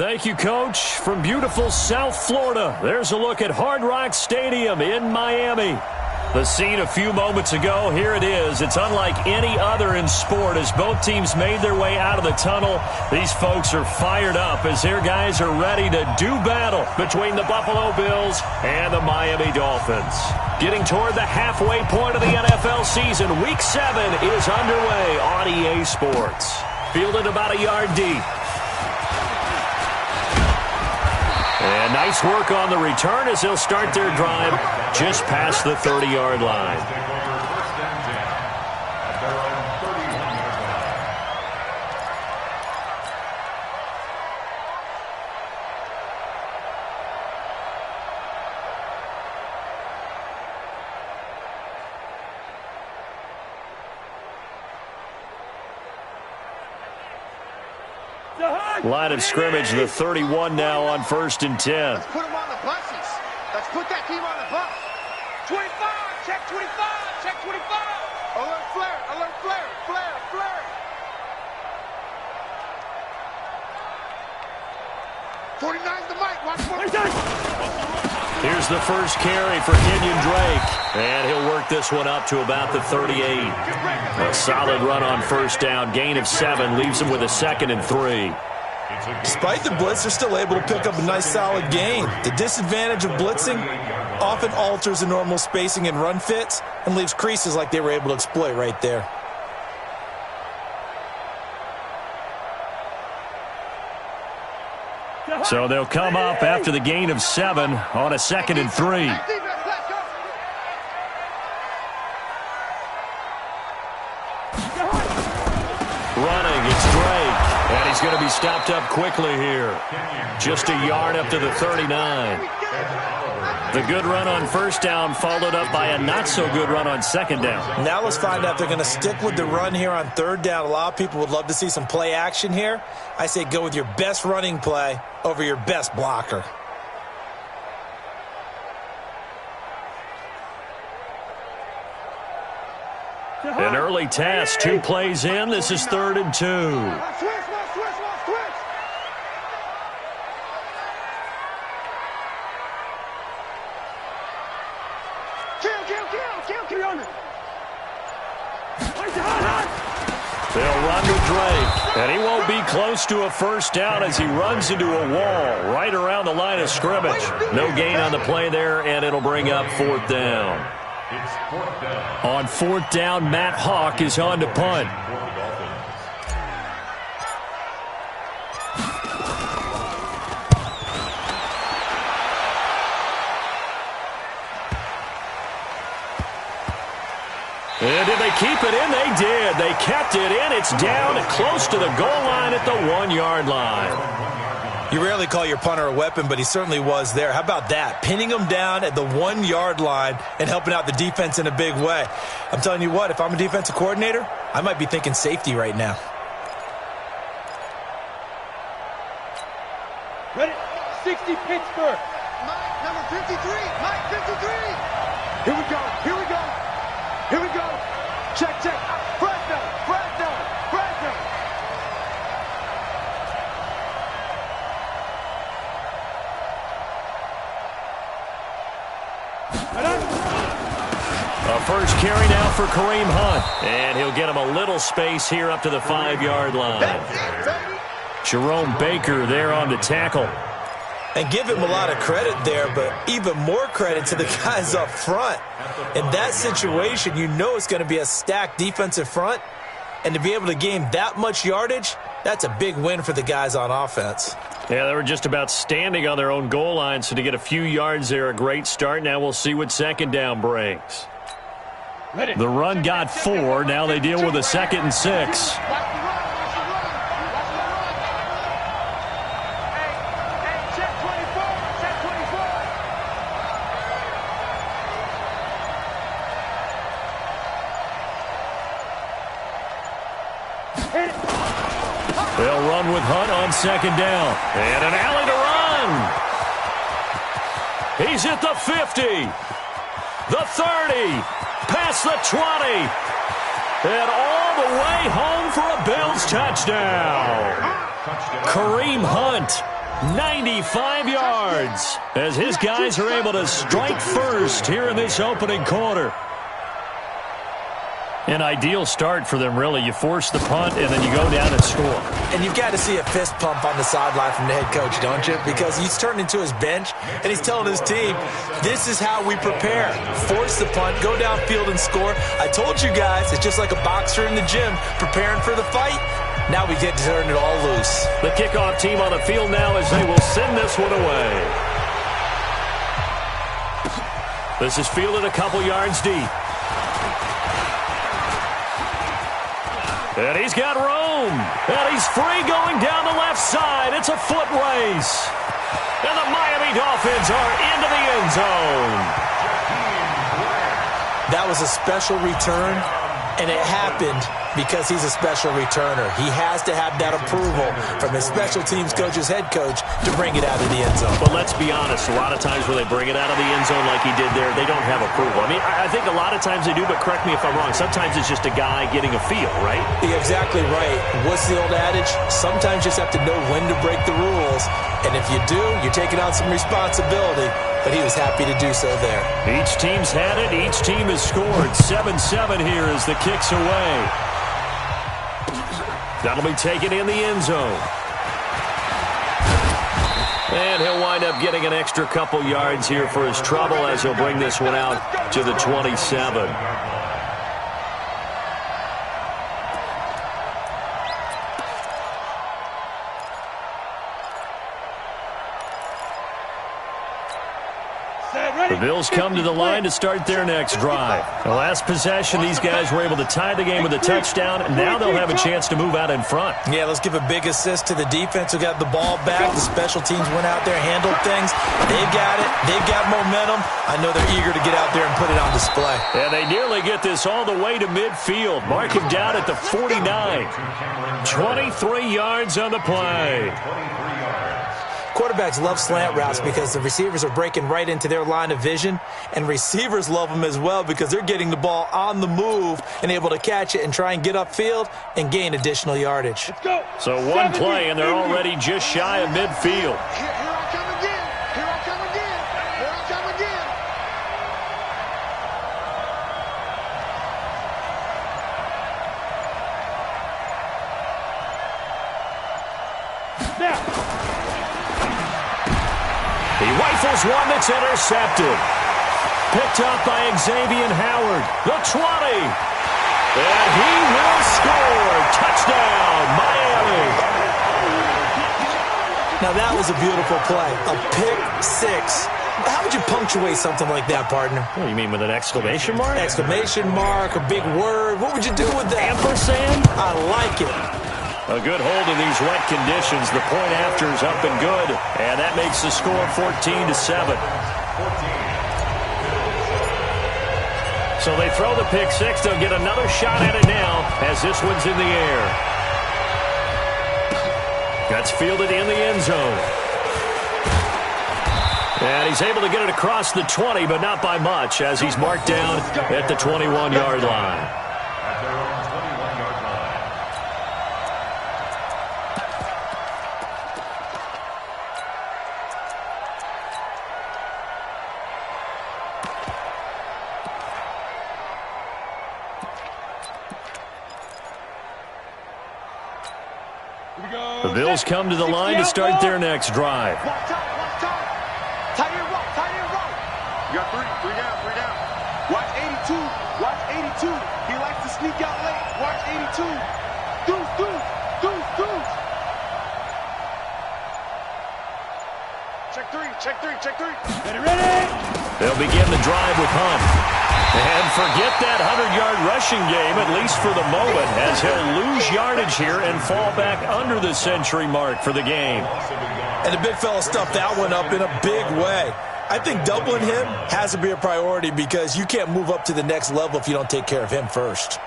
Thank you, Coach. From beautiful South Florida, there's a look at Hard Rock Stadium in Miami. The scene a few moments ago, here it is. It's unlike any other in sport as both teams made their way out of the tunnel. These folks are fired up as their guys are ready to do battle between the Buffalo Bills and the Miami Dolphins. Getting toward the halfway point of the NFL season, Week 7 is underway on EA Sports. Fielded about a yard deep. And nice work on the return as they'll start their drive just past the 30-yard line. Line of scrimmage, the 31 now on 1st and 10. Let's put them on the buses. Let's put that team on the bus. 25, check 25, check 25. Alert flare, alert flare, flare, flare. 49's the mic, watch for it. Here's the first carry for Kenyon Drake. And he'll work this one up to about the 38. A solid run on 1st down. Gain of 7 leaves him with a 2nd and 3. Despite the blitz, they're still able to pick up a nice solid gain. The disadvantage of blitzing often alters the normal spacing and run fits and leaves creases like they were able to exploit right there. So they'll come up after the gain of 7 on a 2nd and 3. Running, it's Drake. And he's going to be stopped up quickly here. Just a yard up to the 39. The good run on 1st down followed up by a not-so-good run on 2nd down. Now let's find out if they're going to stick with the run here on 3rd down. A lot of people would love to see some play action here. I say go with your best running play over your best blocker. An early test, 2 plays in. This is 3rd and 2. They'll run with Drake, and he won't be close to a 1st down as he runs into a wall right around the line of scrimmage. No gain on the play there, and it'll bring up 4th down. On 4th down, Matt Hawk is on to punt. And did they keep it in? They did. They kept it in. It's down close to the goal line at the 1-yard line. You rarely call your punter a weapon, but he certainly was there. How about that? Pinning him down at the 1-yard line and helping out the defense in a big way. I'm telling you what, if I'm a defensive coordinator, I might be thinking safety right now. Ready? 60 Pittsburgh. Mike, number 53. Mike, 53. Here we go. Here we go. Here we go. Check, check. Fresno, Fresno, Fresno. A first carry now for Kareem Hunt. And he'll get him a little space here up to the 5-yard line. Jerome Baker there on the tackle. And give him a lot of credit there, but even more credit to the guys up front. In that situation, you know it's going to be a stacked defensive front. And to be able to gain that much yardage, that's a big win for the guys on offense. Yeah, they were just about standing on their own goal line, so to get a few yards there, a great start. Now we'll see what 2nd down brings. The run got 4. Now they deal with a 2nd and 6. They'll run with Hunt on 2nd down. And an alley to run. He's at the 50. The 30. Past the 20. And all the way home for a Bills touchdown. Kareem Hunt 95 yards as his guys are able to strike first here in this opening quarter. An ideal start for them, really. You force the punt, and then you go down and score. And you've got to see a fist pump on the sideline from the head coach, don't you? Because he's turned into his bench, and he's telling his team, this is how we prepare. Force the punt, go downfield and score. I told you guys, it's just like a boxer in the gym preparing for the fight. Now we get to turn it all loose. The kickoff team on the field now as they will send this one away. This is fielded a couple yards deep. And he's got room. And he's free going down the left side. It's a foot race. And the Miami Dolphins are into the end zone. That was a special return, and it happened because he's a special returner. He has to have that approval from his special teams coach's head coach to bring it out of the end zone. But let's be honest, a lot of times when they bring it out of the end zone like he did there, they don't have approval. I mean, I think a lot of times they do, but correct me if I'm wrong. Sometimes it's just a guy getting a feel, right? You're exactly right. What's the old adage? Sometimes you just have to know when to break the rules. And if you do, you're taking on some responsibility. But he was happy to do so there. Each team's had it. Each team has scored. 7-7 here as the kick's away. That'll be taken in the end zone. And he'll wind up getting an extra couple yards here for his trouble as he'll bring this one out to the 27. The Bills come to the line to start their next drive. The last possession, these guys were able to tie the game with a touchdown, and now they'll have a chance to move out in front. Yeah, let's give a big assist to the defense who got the ball back. The special teams went out there, handled things. They've got it. They've got momentum. I know they're eager to get out there and put it on display. And they nearly get this all the way to midfield. Mark him down at the 49. 23 yards on the play. Quarterbacks love slant routes because the receivers are breaking right into their line of vision, and receivers love them as well because they're getting the ball on the move and able to catch it and try and get upfield and gain additional yardage. So one play, and they're already just shy of midfield. Here I come again. Here I come again. Here I come again. Now. He rifles one that's intercepted. Picked up by Xavier Howard. The 20. And he will score. Touchdown, Miami. Now that was a beautiful play. A pick six. How would you punctuate something like that, partner? What do you mean, with an exclamation mark? Exclamation mark, a big word. What would you do with that? Ampersand? I like it. A good hold in these wet conditions. The point after is up and good. And that makes the score 14-7. So they throw the pick six. They'll get another shot at it now as this one's in the air. That's fielded in the end zone. And he's able to get it across the 20, but not by much as he's marked down at the 21-yard line. The Bills come to the line to start their next drive. Watch time. Tight end roll. You got three down. Watch 82. He likes to sneak out late. Watch 82. Deuce. Check three. Ready. They'll begin the drive with Hunt. And forget that 100-yard rushing game, at least for the moment, as he'll lose yardage here and fall back under the century mark for the game. And the big fella stuffed that one up in a big way. I think doubling him has to be a priority because you can't move up to the next level if you don't take care of him first.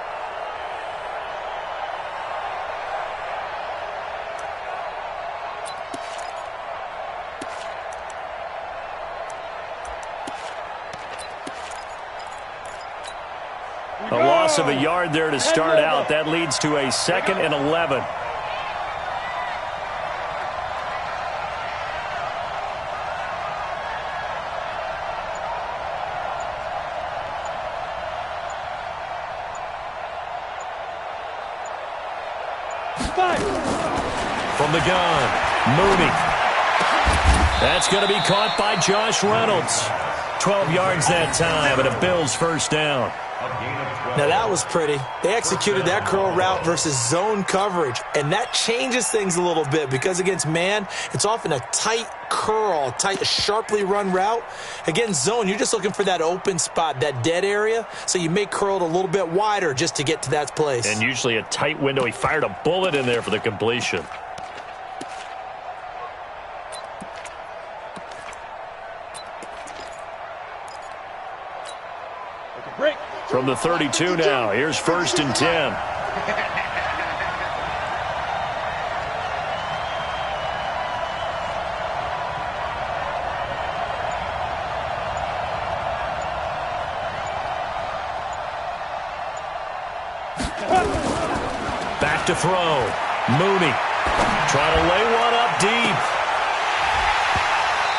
A loss of a yard there to start out. That leads to a 2nd and 11. From the gun, Mooney. That's going to be caught by Josh Reynolds. 12 yards that time, and a Bills first down. Now that was pretty. They executed that curl route versus zone coverage, and that changes things a little bit because against man, it's often a tight curl, tight, sharply run route. Against zone, you're just looking for that open spot, that dead area, so you may curl it a little bit wider just to get to that place. And usually a tight window. He fired a bullet in there for the completion. From the 32 now, here's 1st and 10. Back to throw. Mooney trying to lay one up deep.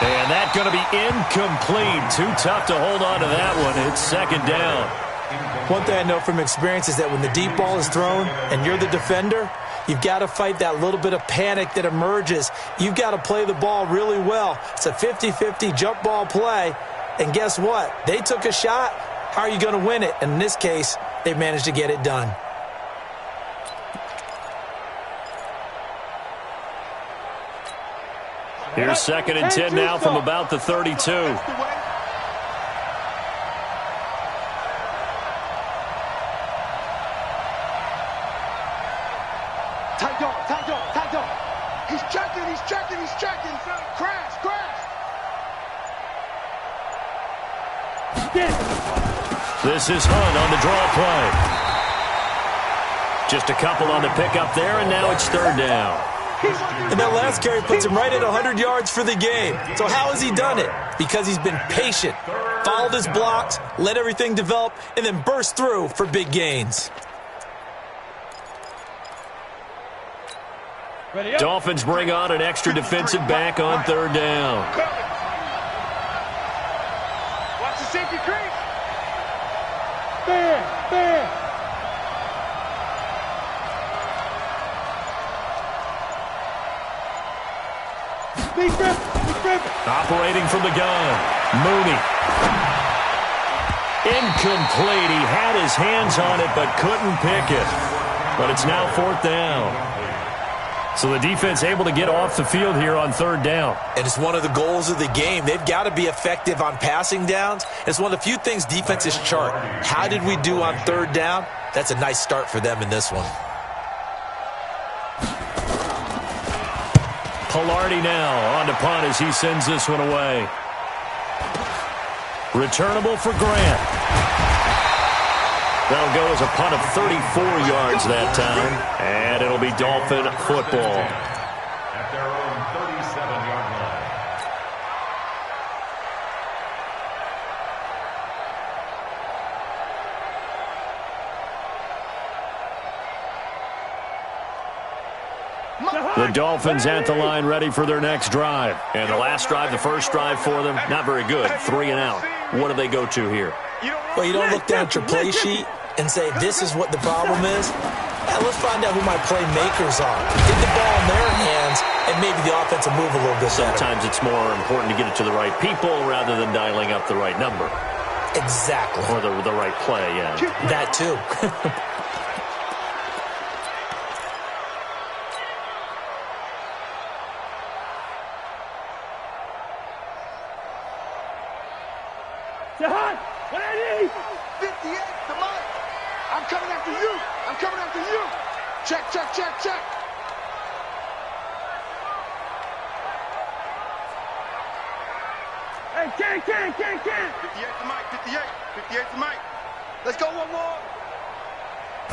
And that's going to be incomplete. Too tough to hold on to that one. It's 2nd down. One thing I know from experience is that when the deep ball is thrown and you're the defender, you've got to fight that little bit of panic that emerges. You've got to play the ball really well. It's a 50-50 jump ball play. And guess what? They took a shot. How are you going to win it? And in this case, they managed to get it done. Here's 2nd and 10 now from about the 32. Tight dog. He's checking. Crash. This is Hunt on the draw play. Just a couple on the pickup there, and now it's 3rd down. And that last carry puts him right at 100 yards for the game. So how has he done it? Because he's been patient, followed his blocks, let everything develop, and then burst through for big gains. Dolphins bring on an extra defensive back on 3rd down. Watch the safety crease. There. He's gripping. Operating from the gun, Mooney. Incomplete. He had his hands on it but couldn't pick it. But it's now 4th down. So the defense able to get off the field here on 3rd down. And it's one of the goals of the game. They've got to be effective on passing downs. It's one of the few things defenses chart. How did we do on 3rd down? That's a nice start for them in this one. Pilardi now on to punt as he sends this one away. Returnable for Grant. That'll go as a punt of 34 yards that time. And it'll be Dolphin football. At their own 37-yard line. The Dolphins at the line ready for their next drive. And the last drive, the first drive for them, not very good. 3 and out. What do they go to here? Well, you don't look down at your play sheet and say, this is what the problem is. Yeah, let's find out who my playmakers are. Get the ball in their hands, and maybe the offense will move a little bit better. Sometimes it's more important to get it to the right people rather than dialing up the right number. Exactly. Or the right play, yeah. That too. Jahan, what I need? 58, the mic. I'm coming after you. Check. Hey, can. 58 to Mike, 58 to Mike. Let's go one more.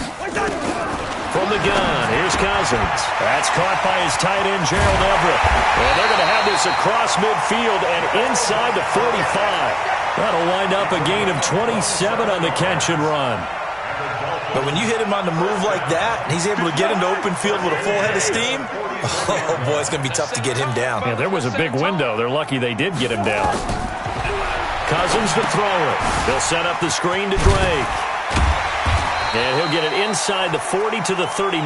From the gun, here's Cousins. That's caught by his tight end, Gerald Everett. And they're going to have this across midfield and inside the 45. That'll wind up a gain of 27 on the catch and run. But when you hit him on the move like that, and he's able to get into open field with a full head of steam, oh, boy, it's going to be tough to get him down. Yeah, there was a big window. They're lucky they did get him down. Cousins to throw it. They'll set up the screen to Drake. And he'll get it inside the 40 to the 39.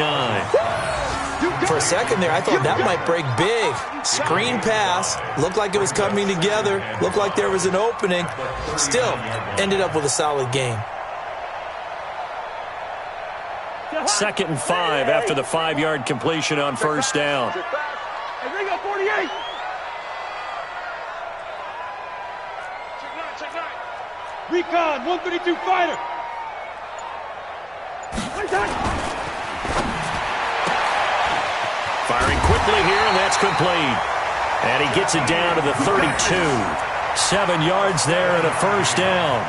For a second there, I thought that might break big. Screen pass. Looked like it was coming together. Looked like there was an opening. Still, ended up with a solid game. 2nd and 5 after the 5-yard completion on first down. Hey, bring up 48. Recon, 132 fighter. Firing quickly here, and that's complete. And he gets it down to the 32. 7 yards there and a first down.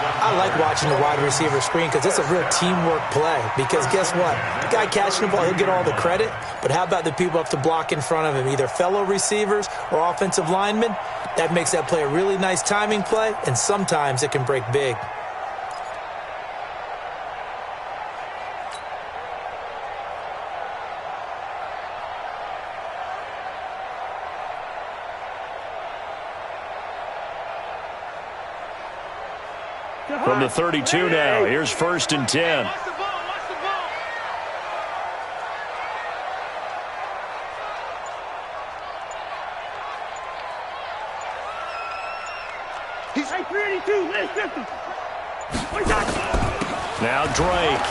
I like watching the wide receiver screen because it's a real teamwork play. Because guess what? The guy catching the ball, he'll get all the credit. But how about the people up to block in front of him, either fellow receivers or offensive linemen? That makes that play a really nice timing play, and sometimes it can break big. From the 32 now, here's 1st and 10. He's 382, last 50. Now Drake.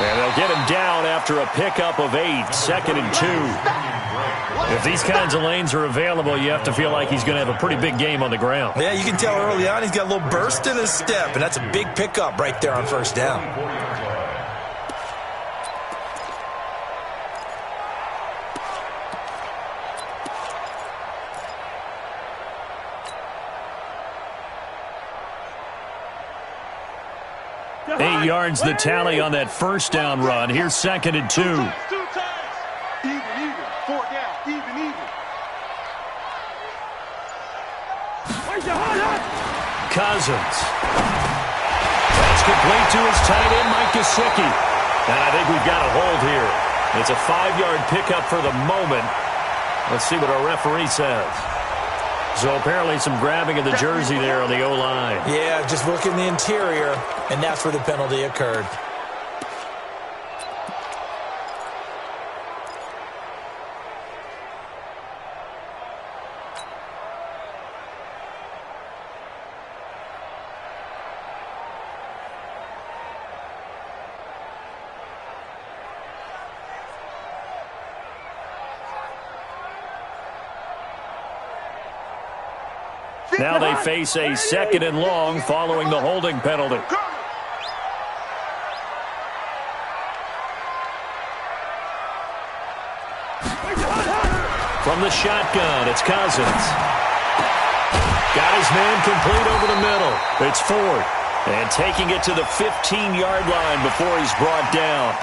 And they'll get him down after a pickup of 8, 2nd and 2. If these kinds of lanes are available, you have to feel like he's going to have a pretty big game on the ground. Yeah, you can tell early on he's got a little burst in his step, and that's a big pickup right there on first down. Eight yards the tally on that first down run. Here's 2nd and 2. Even. 4 down. Even. Cousins. That's complete to his tight end, Mike Gesicki. And I think we've got a hold here. It's a 5-yard pickup for the moment. Let's see what our referee says. So apparently some grabbing of the jersey there on the O-line. Yeah, just look in the interior, and that's where the penalty occurred. Now they face a 2nd and long following the holding penalty. From the shotgun, it's Cousins. Got his man complete over the middle. It's Ford. And taking it to the 15-yard line before he's brought down.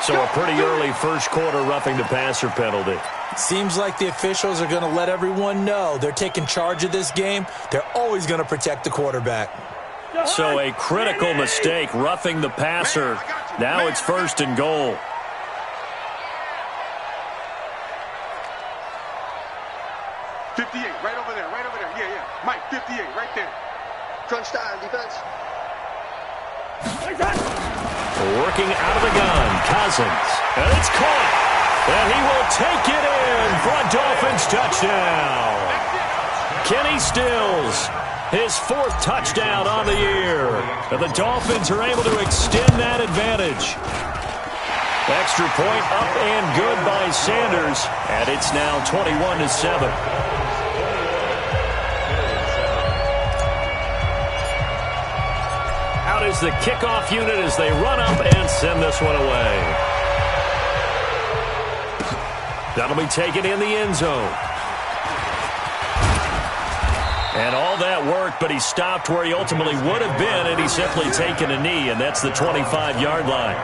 So a pretty early first quarter roughing the passer penalty. Seems like the officials are going to let everyone know they're taking charge of this game. They're always going to protect the quarterback. So a critical mistake roughing the passer. Now it's 1st and goal. Right over there. Yeah. Mike, 58, right there. Crunch time, defense. Working out of the gun, Cousins. And it's caught. And he will take it in for a Dolphins touchdown. Kenny Stills, his 4th touchdown on the year. And the Dolphins are able to extend that advantage. Extra point up and good by Sanders. And it's now 21-7. Out is the kickoff unit as they run up and send this one away. That'll be taken in the end zone. And all that worked, but he stopped where he ultimately would have been, and he's simply taken a knee, and that's the 25-yard line.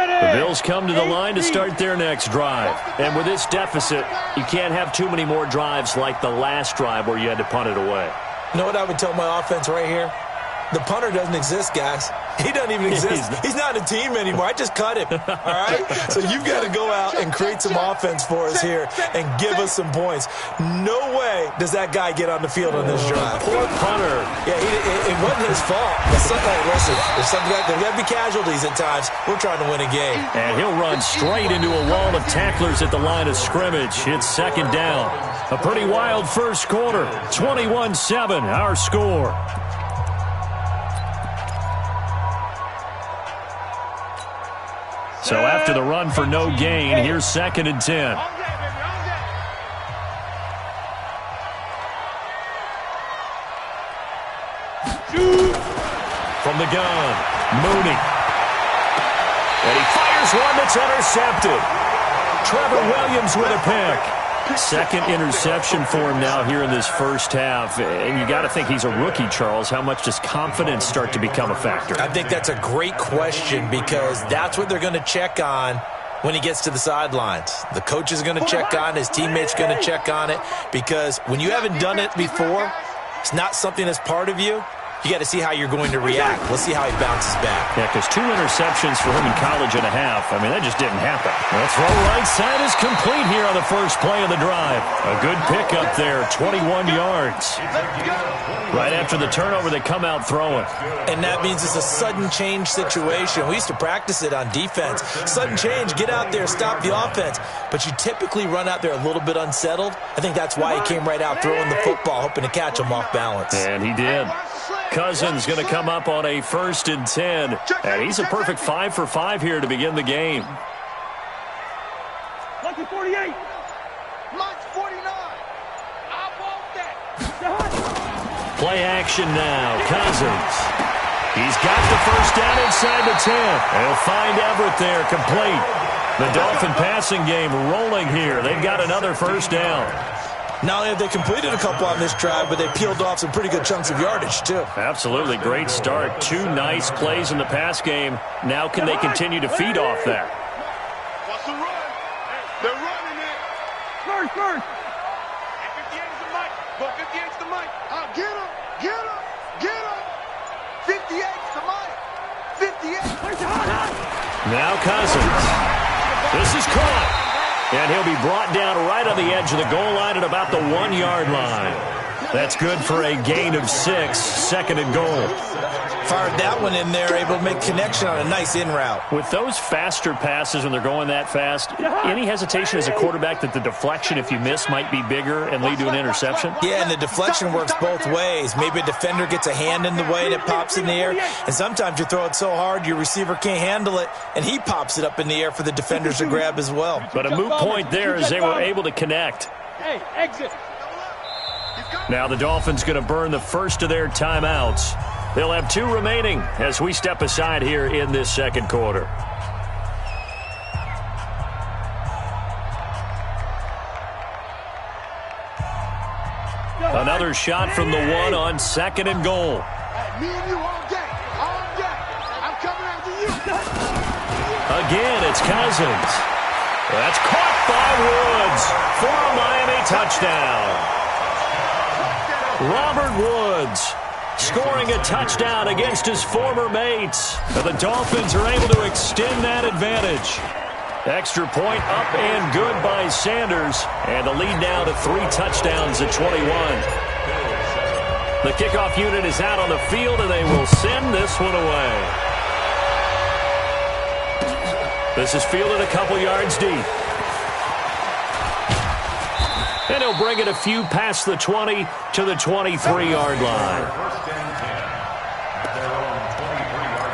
The Bills come to the line to start their next drive. And with this deficit, you can't have too many more drives like the last drive where you had to punt it away. You know what I would tell my offense right here? The punter doesn't exist, guys. He doesn't even exist. He's not a team anymore. I just cut him, all right? So you've got to go out and create some offense for us here and give us some points. No way does that guy get on the field on this drive. Poor punter. Yeah, it wasn't his fault. Listen, there's got to be casualties at times. We're trying to win a game. And he'll run straight into a wall of tacklers at the line of scrimmage. It's second down. A pretty wild first quarter. 21-7, our score. So after the run for no gain, here's 2nd and 10. From the gun, Mooney. And he fires one that's intercepted. Trevor Williams with a pick. Second interception for him now here in this first half. And you got to think he's a rookie, Charles. How much does confidence start to become a factor? I think that's a great question because that's what they're going to check on when he gets to the sidelines. The coach is going to check on it. His teammates going to check on it because when you haven't done it before, it's not something that's part of you. You got to see how you're going to react. Let's see how he bounces back. Yeah, because 2 interceptions for him in college and a half. I mean, that just didn't happen. The throw right side is complete here on the first play of the drive. A good pickup there, 21 yards. Right after the turnover, they come out throwing. And that means it's a sudden change situation. We used to practice it on defense. Sudden change, get out there, stop the offense. But you typically run out there a little bit unsettled. I think that's why he came right out throwing the football, hoping to catch him off balance. And he did. Cousins going to come up on a 1st and 10. And he's a perfect 5 for 5 here to begin the game. Lucky 48. Mike's 49. I want that. Play action now. Cousins. He's got the first down inside the 10. They'll find Everett there, complete. The Dolphin passing game rolling here. They've got another first down. Not only have they completed a couple on this drive, but they peeled off some pretty good chunks of yardage, too. Absolutely. Great start. 2 nice plays in the pass game. Now can they continue to feed off that? Watch the run. They're running it. First. 58's the mic. But 58's the mic. Get him. Get him. Get him. 58's the mic. 58. Now Cousins. This is caught. And he'll be brought down right on the edge of the goal line at about the 1-yard line. That's good for a gain of 6, 2nd and goal. Fired that one in there, able to make connection on a nice in route. With those faster passes when they're going that fast, any hesitation as a quarterback that the deflection, if you miss, might be bigger and lead to an interception? Yeah, and the deflection works both ways. Maybe a defender gets a hand in the way and it pops in the air, and sometimes you throw it so hard your receiver can't handle it, and he pops it up in the air for the defenders to grab as well. But a moot point there as they were able to connect. Hey, exit. Now the Dolphins going to burn the first of their timeouts. They'll have 2 remaining as we step aside here in this second quarter. Another shot from the 1 on 2nd and goal. Me and you all day. All day. I'm coming after you. Again, it's Cousins. That's caught by Woods for a Miami touchdown. Robert Woods scoring a touchdown against his former mates. And the Dolphins are able to extend that advantage. Extra point up and good by Sanders. And the lead now to 3 touchdowns at 21. The kickoff unit is out on the field, and they will send this one away. This is fielded a couple yards deep. And he'll bring it a few past the 20 to the 23-yard line. First and 10 at their own 23-yard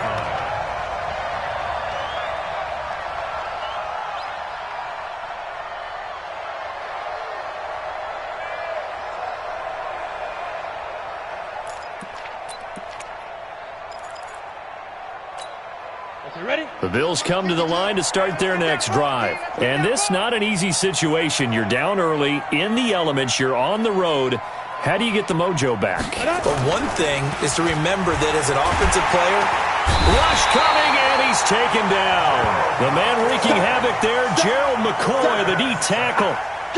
line. Ready? The Bills come to the line to start their next drive. And this not an easy situation. You're down early, in the elements, you're on the road. How do you get the mojo back? But one thing is to remember that as an offensive player, Rush coming, and he's taken down. The man wreaking havoc there, Gerald McCoy, the D tackle.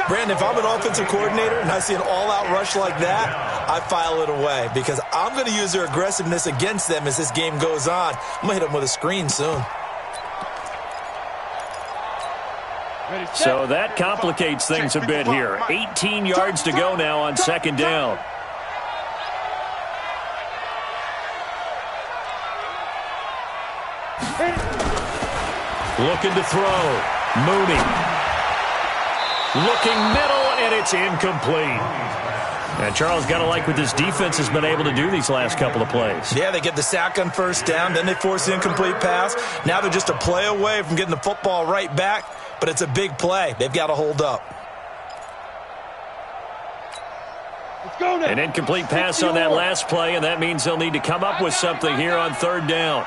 Brandon, if I'm an offensive coordinator and I see an all-out rush like that, I file it away because I'm going to use their aggressiveness against them as this game goes on. I'm going to hit them with a screen soon. So that complicates things a bit here. 18 yards to go now on second down. Looking to throw. Mooney. Looking middle, and it's incomplete. And Charles, got to like what this defense has been able to do these last couple of plays. Yeah, they get the sack on first down, then they force the incomplete pass. Now they're just a play away from getting the football right back, but it's a big play. They've got to hold up. An incomplete pass on that last play, and that means they'll need to come up with something here on third down.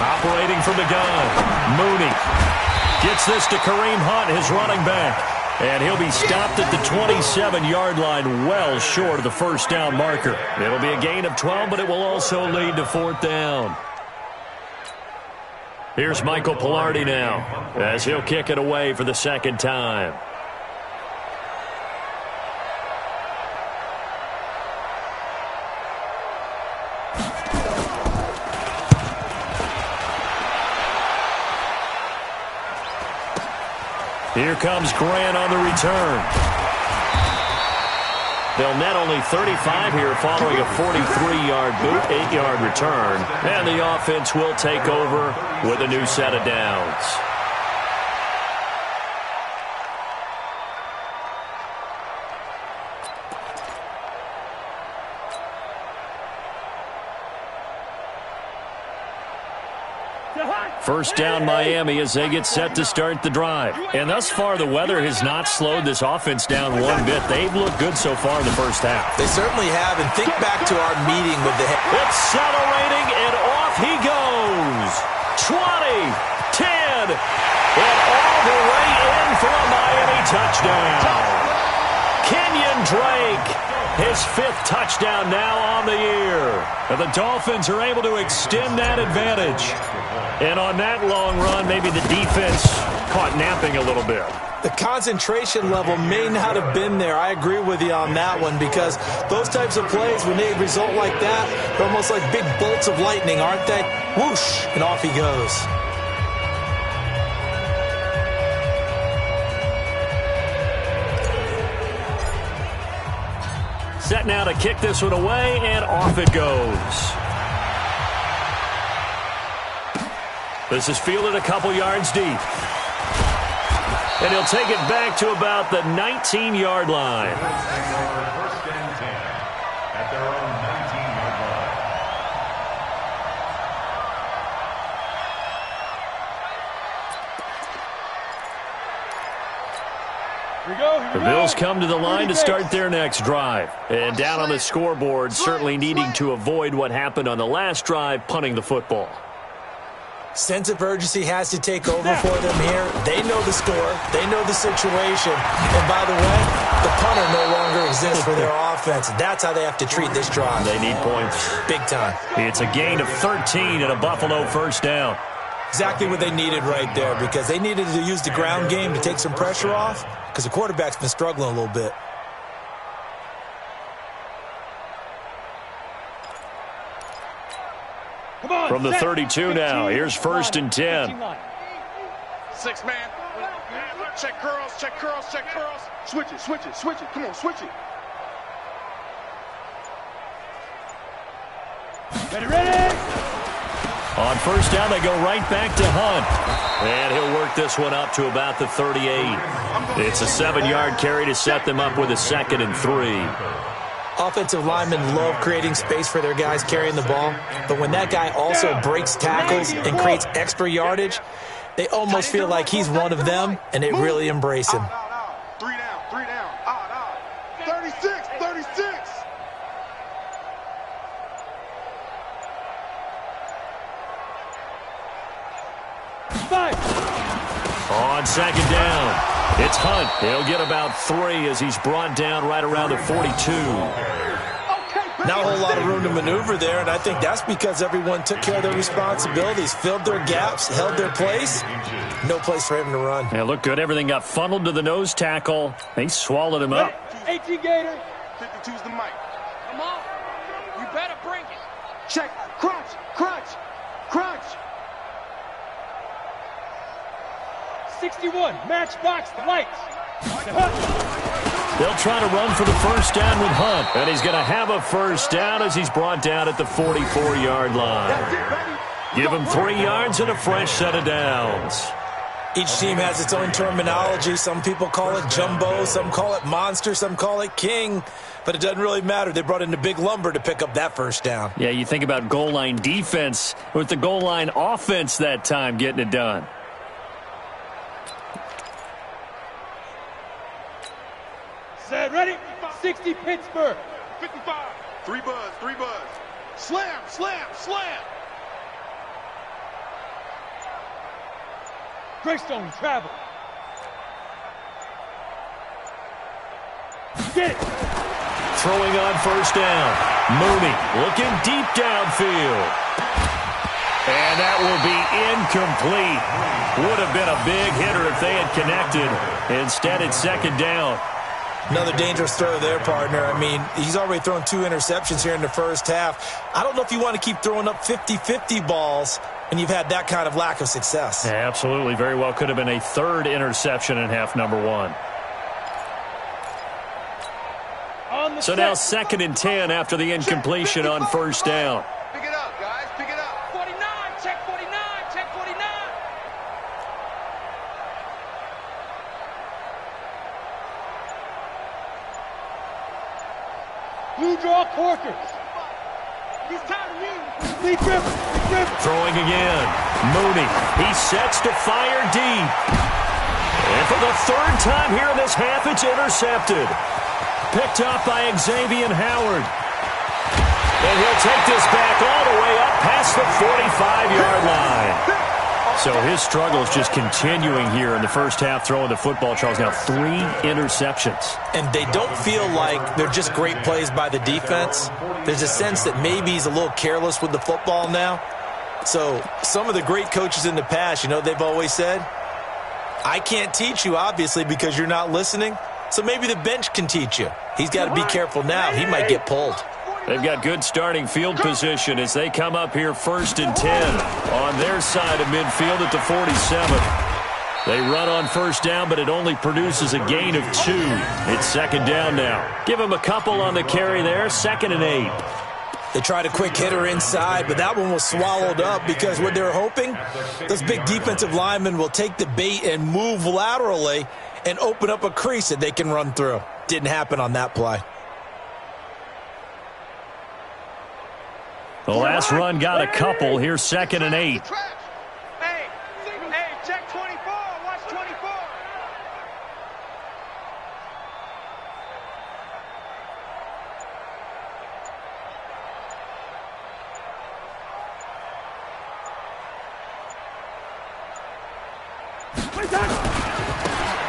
Operating from the gun, Mooney gets this to Kareem Hunt, his running back. And he'll be stopped at the 27-yard line, well short of the first down marker. It'll be a gain of 12, but it will also lead to fourth down. Here's Michael Pilardi now, as he'll kick it away for the second time. Here comes Grant on the return. They'll net only 35 here following a 43-yard boot, 8-yard return. And the offense will take over with a new set of downs. First down Miami as they get set to start the drive. And thus far, the weather has not slowed this offense down one bit. They've looked good so far in the first half. They certainly have. And think back to our meeting with the head. Accelerating, and off he goes. 20, 10, and all the way in for a Miami touchdown. Kenyon Drake, his fifth touchdown now on the year. And the Dolphins are able to extend that advantage. And on that long run, maybe the defense caught napping a little bit. The concentration level may not have been there. I agree with you on that one because those types of plays, when they result like that, they're almost like big bolts of lightning, aren't they? Whoosh, and off he goes. Set now to kick this one away, and off it goes. This is fielded a couple yards deep. And he'll take it back to about the 19-yard line. First and 10 at their own 19-yard line. The Bills come to the line to start their next drive. And down on the scoreboard, certainly needing to avoid what happened on the last drive, punting the football. Sense of urgency has to take over for them here. They know the score. They know the situation. And by the way, the punter no longer exists for their offense. That's how they have to treat this drive. They need points. Big time. It's a gain of 13 and a Buffalo first down. Exactly what they needed right there because they needed to use the ground game to take some pressure off because the quarterback's been struggling a little bit. From the 32 now, here's first and 10. 6-man. Check curls, check curls, check curls. Switch it, switch it, switch it. Come on, switch it. Ready? On first down, they go right back to Hunt. And he'll work this one up to about the 38. It's a 7-yard carry to set them up with a 2nd and 3. Offensive linemen love creating space for their guys carrying the ball, but when that guy also breaks tackles and creates extra yardage, they almost feel like he's one of them, and they really embrace him. 3 down. 36, 36. On second down, It's Hunt. He'll get about 3 as he's brought down right around the 42. Not a whole lot of room to maneuver there, and I think that's because everyone took care of their responsibilities, filled their gaps, held their place. No place for him to run. Yeah, looked good. Everything got funneled to the nose tackle. They swallowed him up. 18 Gator. 52's the mic. Come on. You better bring it. Check. Crunch. Crunch. Crunch. 61. Matchbox lights. They'll try to run for the first down with Hunt. And he's going to have a first down as he's brought down at the 44-yard line. Give him 3 yards and a fresh set of downs. Each team has its own terminology. Some people call it jumbo, some call it monster, some call it king. But it doesn't really matter. They brought in the big lumber to pick up that first down. Yeah, you think about goal line defense with the goal line offense that time getting it done. Set, ready? 60 Pittsburgh. 55. 3 buzz, 3 buzz. Slam, slam, slam. Greystone travel. Get it. Throwing on first down. Mooney looking deep downfield. And that will be incomplete. Would have been a big hitter if they had connected. Instead, it's second down. Another dangerous throw there, partner. I mean, he's already thrown 2 interceptions here in the first half. I don't know if you want to keep throwing up 50-50 balls when you've had that kind of lack of success. Yeah, absolutely. Very well could have been a 3rd interception in half number 1. So now 2nd and 10 after the incompletion on first down. Pick it up, guys. Pick it up. 49. Check 49. Check 49. Blue draw corkers. He's tired of you. Lee Griffin. Throwing again. Mooney. He sets to fire deep. And for the 3rd time here in this half, it's intercepted. Picked up by Xavier Howard. And he'll take this back all the way up past the 45-yard line. So his struggle is just continuing here in the first half, throwing the football, Charles. Now 3 interceptions. And they don't feel like they're just great plays by the defense. There's a sense that maybe he's a little careless with the football now. So some of the great coaches in the past, you know, they've always said, I can't teach you, obviously, because you're not listening. So maybe the bench can teach you. He's got to be careful now. He might get pulled. They've got good starting field position as they come up here 1st and 10 on their side of midfield at the 47. They run on first down, but it only produces a gain of 2. It's 2nd down now. Give them a couple on the carry there, 2nd and 8. They tried a quick hitter inside, but that one was swallowed up because what they're hoping, those big defensive linemen will take the bait and move laterally and open up a crease that they can run through. Didn't happen on that play. The last run got a couple. Here's 2nd and 8. Hey, check 24. Watch 24.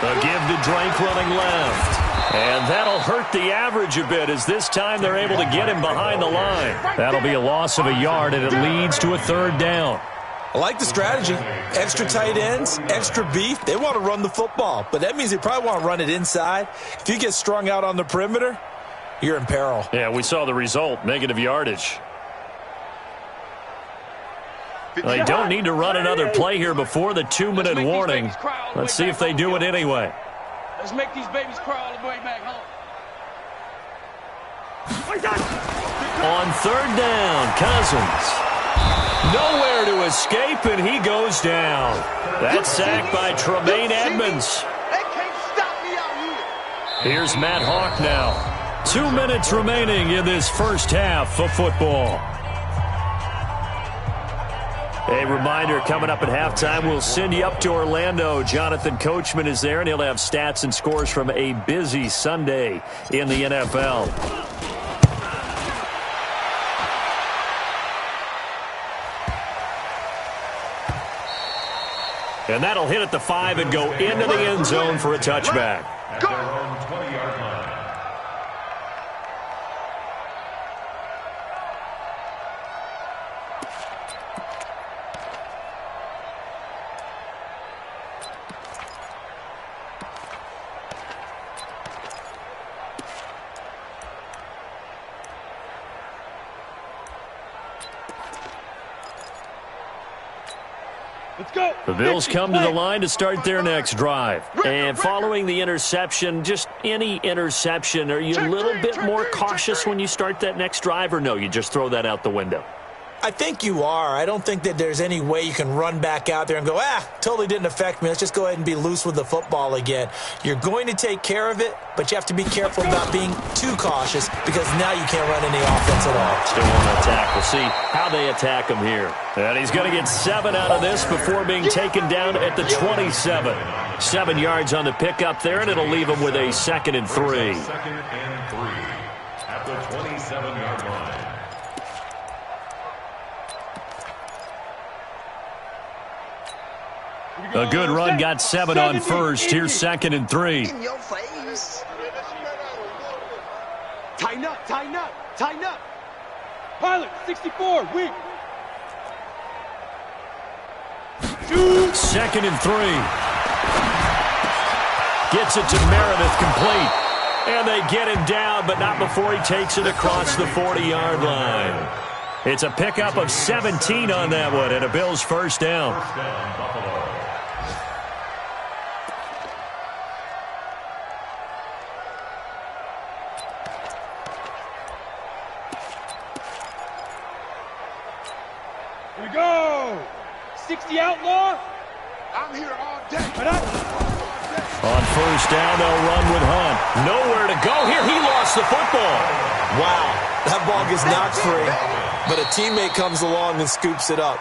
The give to Drake running left. And that'll hurt the average a bit as this time they're able to get him behind the line. That'll be a loss of a yard, and it leads to a 3rd down. I like the strategy. Extra tight ends, extra beef. They want to run the football, but that means they probably want to run it inside. If you get strung out on the perimeter, you're in peril. Yeah, we saw the result, negative yardage. They don't need to run another play here before the 2-minute warning. Let's see if they do it anyway. Let's make these babies crawl all the way back home. On 3rd down, Cousins. Nowhere to escape, and he goes down. That's sacked by Tremaine Edmonds. They can't stop me out here. Here's Matt Hawk now. 2 minutes remaining in this first half of football. A reminder, coming up at halftime, we'll send you up to Orlando. Jonathan Coachman is there, and he'll have stats and scores from a busy Sunday in the NFL. And that'll hit at the 5 and go into the end zone for a touchback. At their own 20-yard line. Let's go. The Bills come to the line to start their next drive. And following the interception, just any interception, are you a little bit more cautious when you start that next drive, or no, you just throw that out the window? I think you are. I don't think that there's any way you can run back out there and go, totally didn't affect me. Let's just go ahead and be loose with the football again. You're going to take care of it, but you have to be careful about being too cautious because now you can't run any offense at all. Still want to attack. We'll see how they attack him here. And he's going to get 7 out of this before being taken down at the 27. 7 yards on the pickup there, and it'll leave him with a 2nd and 3. 2nd and 3 at the 27-yard line. A good run, got 7 on first. Here's 2nd and 3. In your face. Tighten up, tighten up, tighten up. Pilot, 64, weak. 2nd and 3. Gets it to Meredith, complete. And they get him down, but not before he takes it across the 40-yard line. It's a pickup of 17 on that one, and a Bills first down. First down, Buffalo. Here we go. 60 outlaw. I'm here all day. On first down, they'll run with Hunt. Nowhere to go here. He lost the football. Wow, that ball gets knocked free, but a teammate comes along and scoops it up.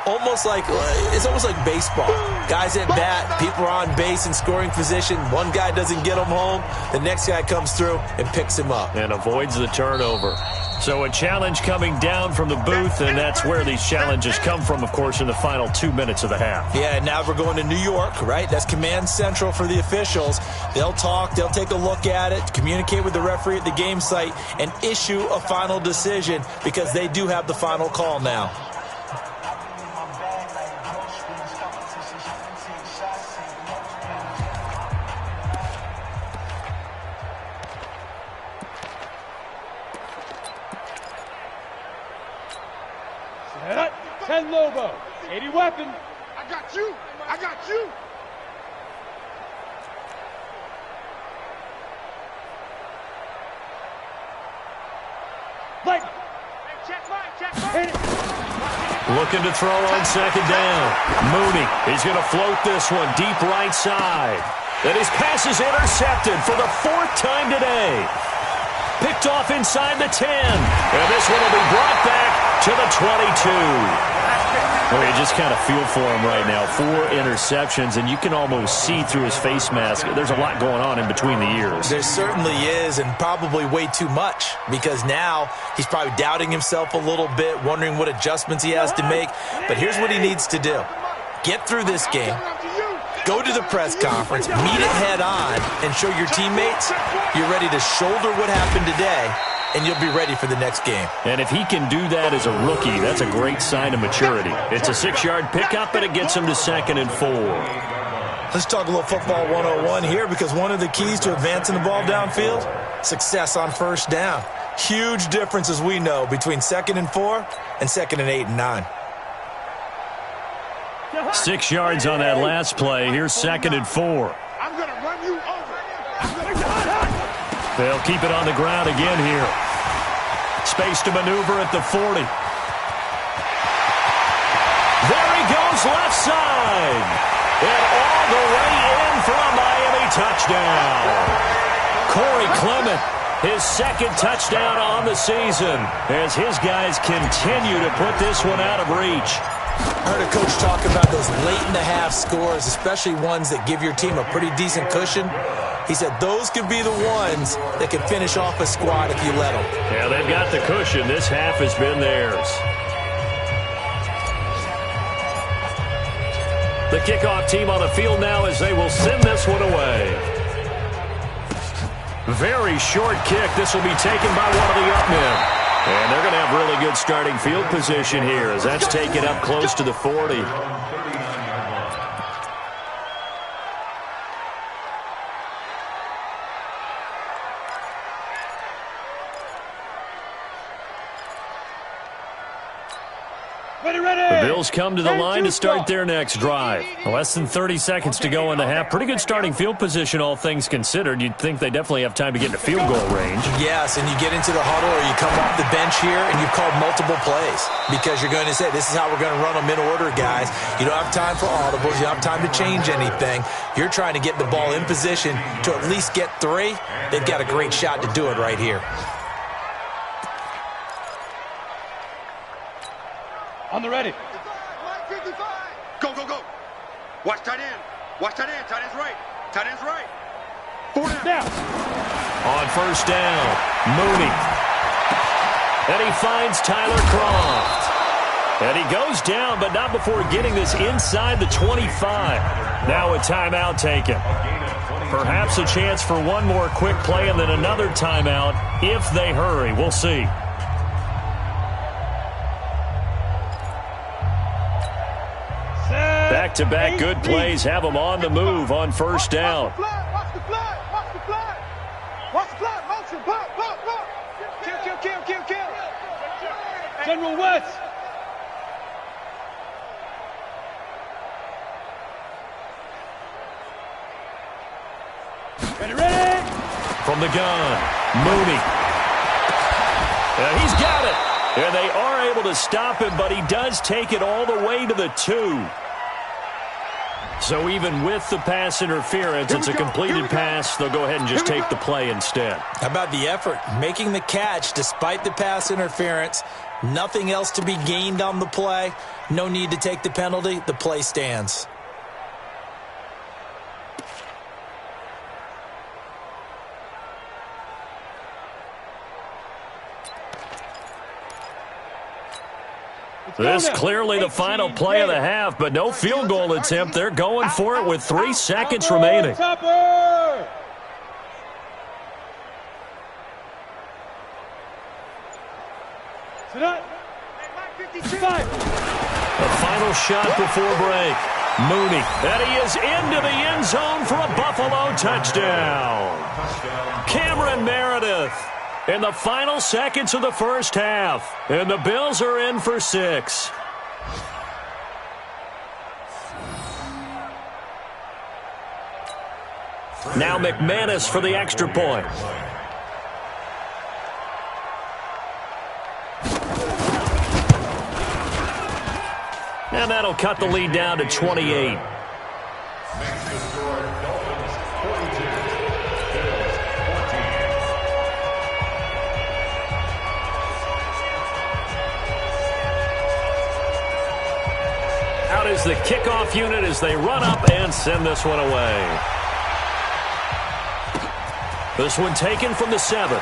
It's almost like baseball. Guys at bat, people are on base in scoring position. One guy doesn't get him home. The next guy comes through and picks him up. And avoids the turnover. So a challenge coming down from the booth, and that's where these challenges come from, of course, in the final 2 minutes of the half. Yeah, and now we're going to New York, right? That's command central for the officials. They'll talk, they'll take a look at it, communicate with the referee at the game site, and issue a final decision because they do have the final call now. Set. 10 Lobo. 80 weapon. I got you. I got you. Light. Hit it. Looking to throw on 2nd down. Mooney, he's going to float this one deep right side. And his pass is intercepted for the 4th time today. Picked off inside the 10. And this one will be brought back to the 22. Well, you just kind of feel for him right now. 4 interceptions, and you can almost see through his face mask. There's a lot going on in between the ears. There certainly is, and probably way too much, because now he's probably doubting himself a little bit, wondering what adjustments he has to make. But here's what he needs to do. Get through this game. Go to the press conference, meet it head on, and show your teammates you're ready to shoulder what happened today, and you'll be ready for the next game. And if he can do that as a rookie, that's a great sign of maturity. It's a 6-yard pickup, and it gets him to 2nd and 4. Let's talk a little football 101 here, because one of the keys to advancing the ball downfield, success on first down. Huge difference, as we know, between 2nd and 4 and 2nd and 8 and 9. 6 yards on that last play. Here's 2nd and 4. I'm going to run you over. They'll keep it on the ground again here. Space to maneuver at the 40. There he goes, left side. And all the way in for a Miami touchdown. Corey Clement, his 2nd touchdown on the season, as his guys continue to put this one out of reach. I heard a coach talk about those late-in-the-half scores, especially ones that give your team a pretty decent cushion. He said those could be the ones that can finish off a squad if you let them. Yeah, they've got the cushion. This half has been theirs. The kickoff team on the field now as they will send this one away. Very short kick. This will be taken by one of the up men. And they're going to have really good starting field position here as that's taken up close to the 40. The Bills come to the line to start their next drive. Less than 30 seconds to go in the half. Pretty good starting field position, all things considered. You'd think they definitely have time to get into field goal range. Yes, and you get into the huddle or you come off the bench here and you've called multiple plays because you're going to say, this is how we're going to run them in order, guys. You don't have time for audibles. You don't have time to change anything. You're trying to get the ball in position to at least get 3. They've got a great shot to do it right here. On the ready. 55. Go, go, go. Watch tight end. Watch tight end. Tight end's right. Tight end's right. 4 down. On first down, Mooney. And he finds Tyler Kroft. And he goes down, but not before getting this inside the 25. Now a timeout taken. Perhaps a chance for one more quick play and then another timeout if they hurry. We'll see. Back-to-back good plays have them on the move on first down. Watch the flag. Watch the flag. Watch the flag. Motion. Pop. Kill. General West. Ready. From the gun, Mooney. And he's got it. And they are able to stop him, but he does take it all the way to the 2. So even with the pass interference, it's a completed pass. They'll go ahead and just take the play instead. How about the effort? Making the catch despite the pass interference. Nothing else to be gained on the play. No need to take the penalty. The play stands. This clearly the final play of the half, but no field goal attempt. They're going for it with 3 seconds remaining. Topper. The final shot before break. Mooney. And he is into the end zone for a Buffalo touchdown. Cameron Meredith. In the final seconds of the first half. And the Bills are in for 6. Now McManus for the extra point. And that'll cut the lead down to 28. Out is the kickoff unit as they run up and send this one away. This one taken from the 7.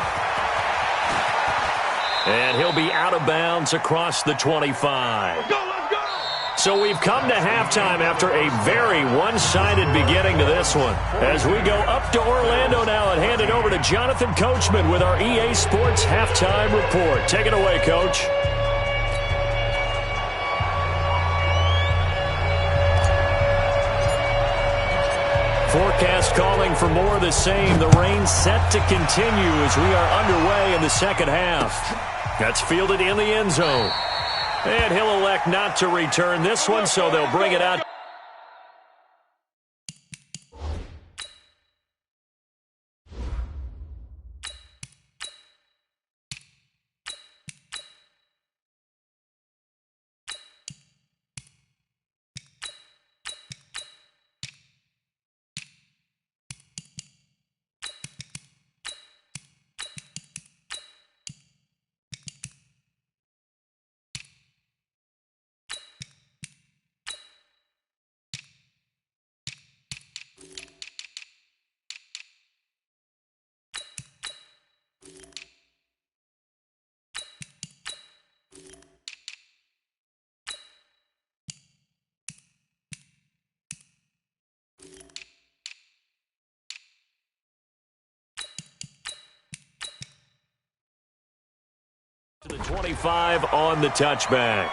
And he'll be out of bounds across the 25. Let's go. So we've come to halftime after a very one-sided beginning to this one. As we go up to Orlando now and hand it over to Jonathan Coachman with our EA Sports Halftime Report. Take it away, Coach. Forecast calling for more of the same. The rain set to continue as we are underway in the second half. That's fielded in the end zone. And he'll elect not to return this one, so they'll bring it out. The 25 on the touchback.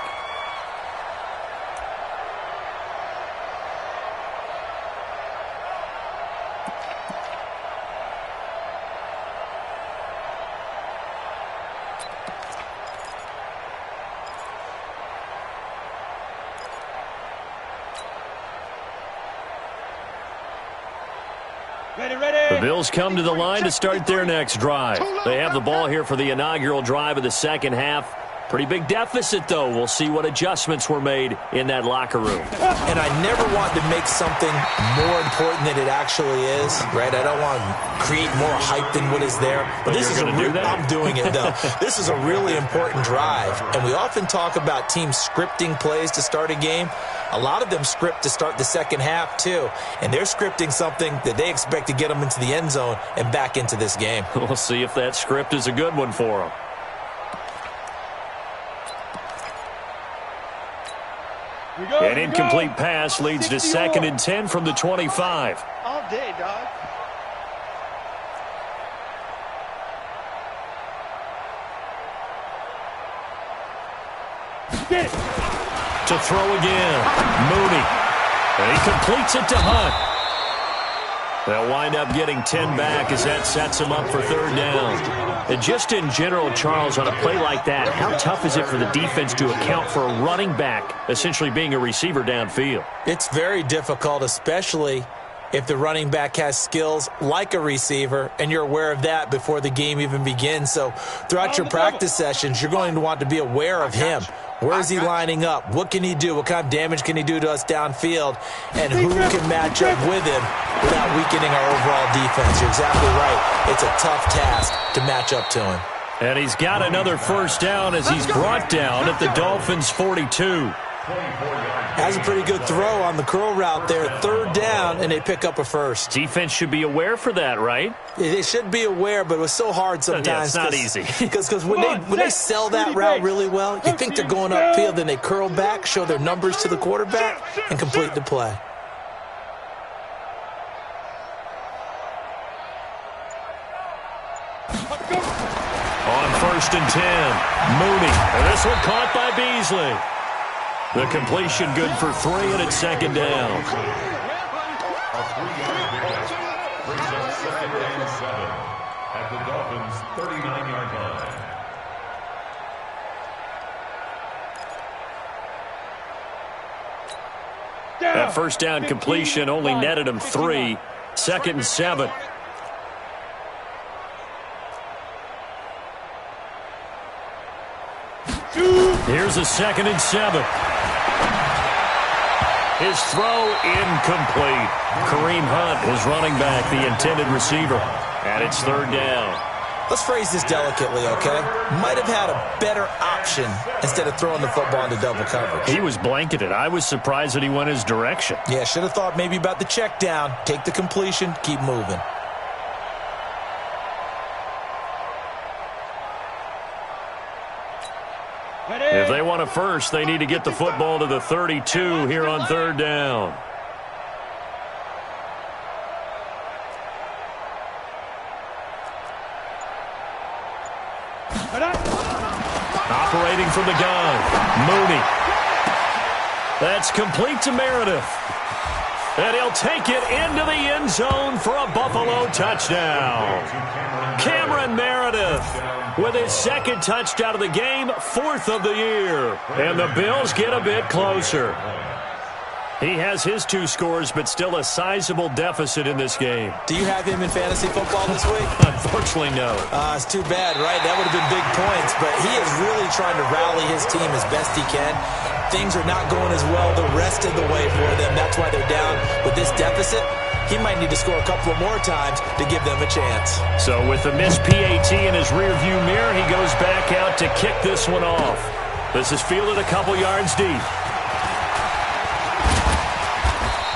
The Bills come to the line to start their next drive. They have the ball here for the inaugural drive of the second half. Pretty big deficit, though. We'll see what adjustments were made in that locker room. And I never want to make something more important than it actually is, right? I don't want to create more hype than what is there. But this is I'm doing it, though. This is a really important drive. And we often talk about teams scripting plays to start a game. A lot of them script to start the second half, too. And they're scripting something that they expect to get them into the end zone and back into this game. We'll see if that script is a good one for them. An incomplete pass leads to 2nd and 10 from the 25. All day, dog. To throw again. Mooney. And he completes it to Hunt. They'll wind up getting 10 back as that sets them up for 3rd down. And just in general, Charles, on a play like that, how tough is it for the defense to account for a running back essentially being a receiver downfield? It's very difficult, especially if the running back has skills like a receiver, and you're aware of that before the game even begins. So throughout your practice sessions, you're going to want to be aware of him. Where is he lining up? What can he do? What kind of damage can he do to us downfield? And who can match up with him without weakening our overall defense? You're exactly right. It's a tough task to match up to him. And he's got another 1st down as he's brought down at the Dolphins' 42. Has a pretty good throw on the curl route there. 3rd down, and they pick up a 1st. Defense should be aware for that, right? They should be aware, but it was so hard sometimes. Yeah, it's not easy. Because when they sell that route really well, you think they're going upfield, then they curl back, show their numbers to the quarterback, and complete the play. On 1st and 10, Mooney. And this one caught by Beasley. The completion good for 3, and it's 2nd down. A 3-yard pickup brings up 2nd and 7 at the Dolphins' 39-yard line. That 1st down completion only netted him 3. 2nd and 7. Here's a 2nd and 7. His throw incomplete. Kareem Hunt is running back, the intended receiver. And it's 3rd down. Let's phrase this delicately, okay? Might have had a better option instead of throwing the football into double coverage. He was blanketed. I was surprised that he went his direction. Yeah, should have thought maybe about the check down. Take the completion, keep moving. If they want a 1st, they need to get the football to the 32 here on 3rd down. Operating from the gun, Mooney. That's complete to Meredith. And he'll take it into the end zone for a Buffalo touchdown. Cameron Meredith with his 2nd touchdown of the game, 4th of the year. And the Bills get a bit closer. He has his 2 scores, but still a sizable deficit in this game. Do you have him in fantasy football this week? Unfortunately, no. It's too bad, right? That would have been big points, but he is really trying to rally his team as best he can. Things are not going as well the rest of the way for them. That's why they're down with this deficit. He might need to score a couple of more times to give them a chance. So with the missed PAT in his rearview mirror, he goes back out to kick this one off. This is fielded a couple yards deep.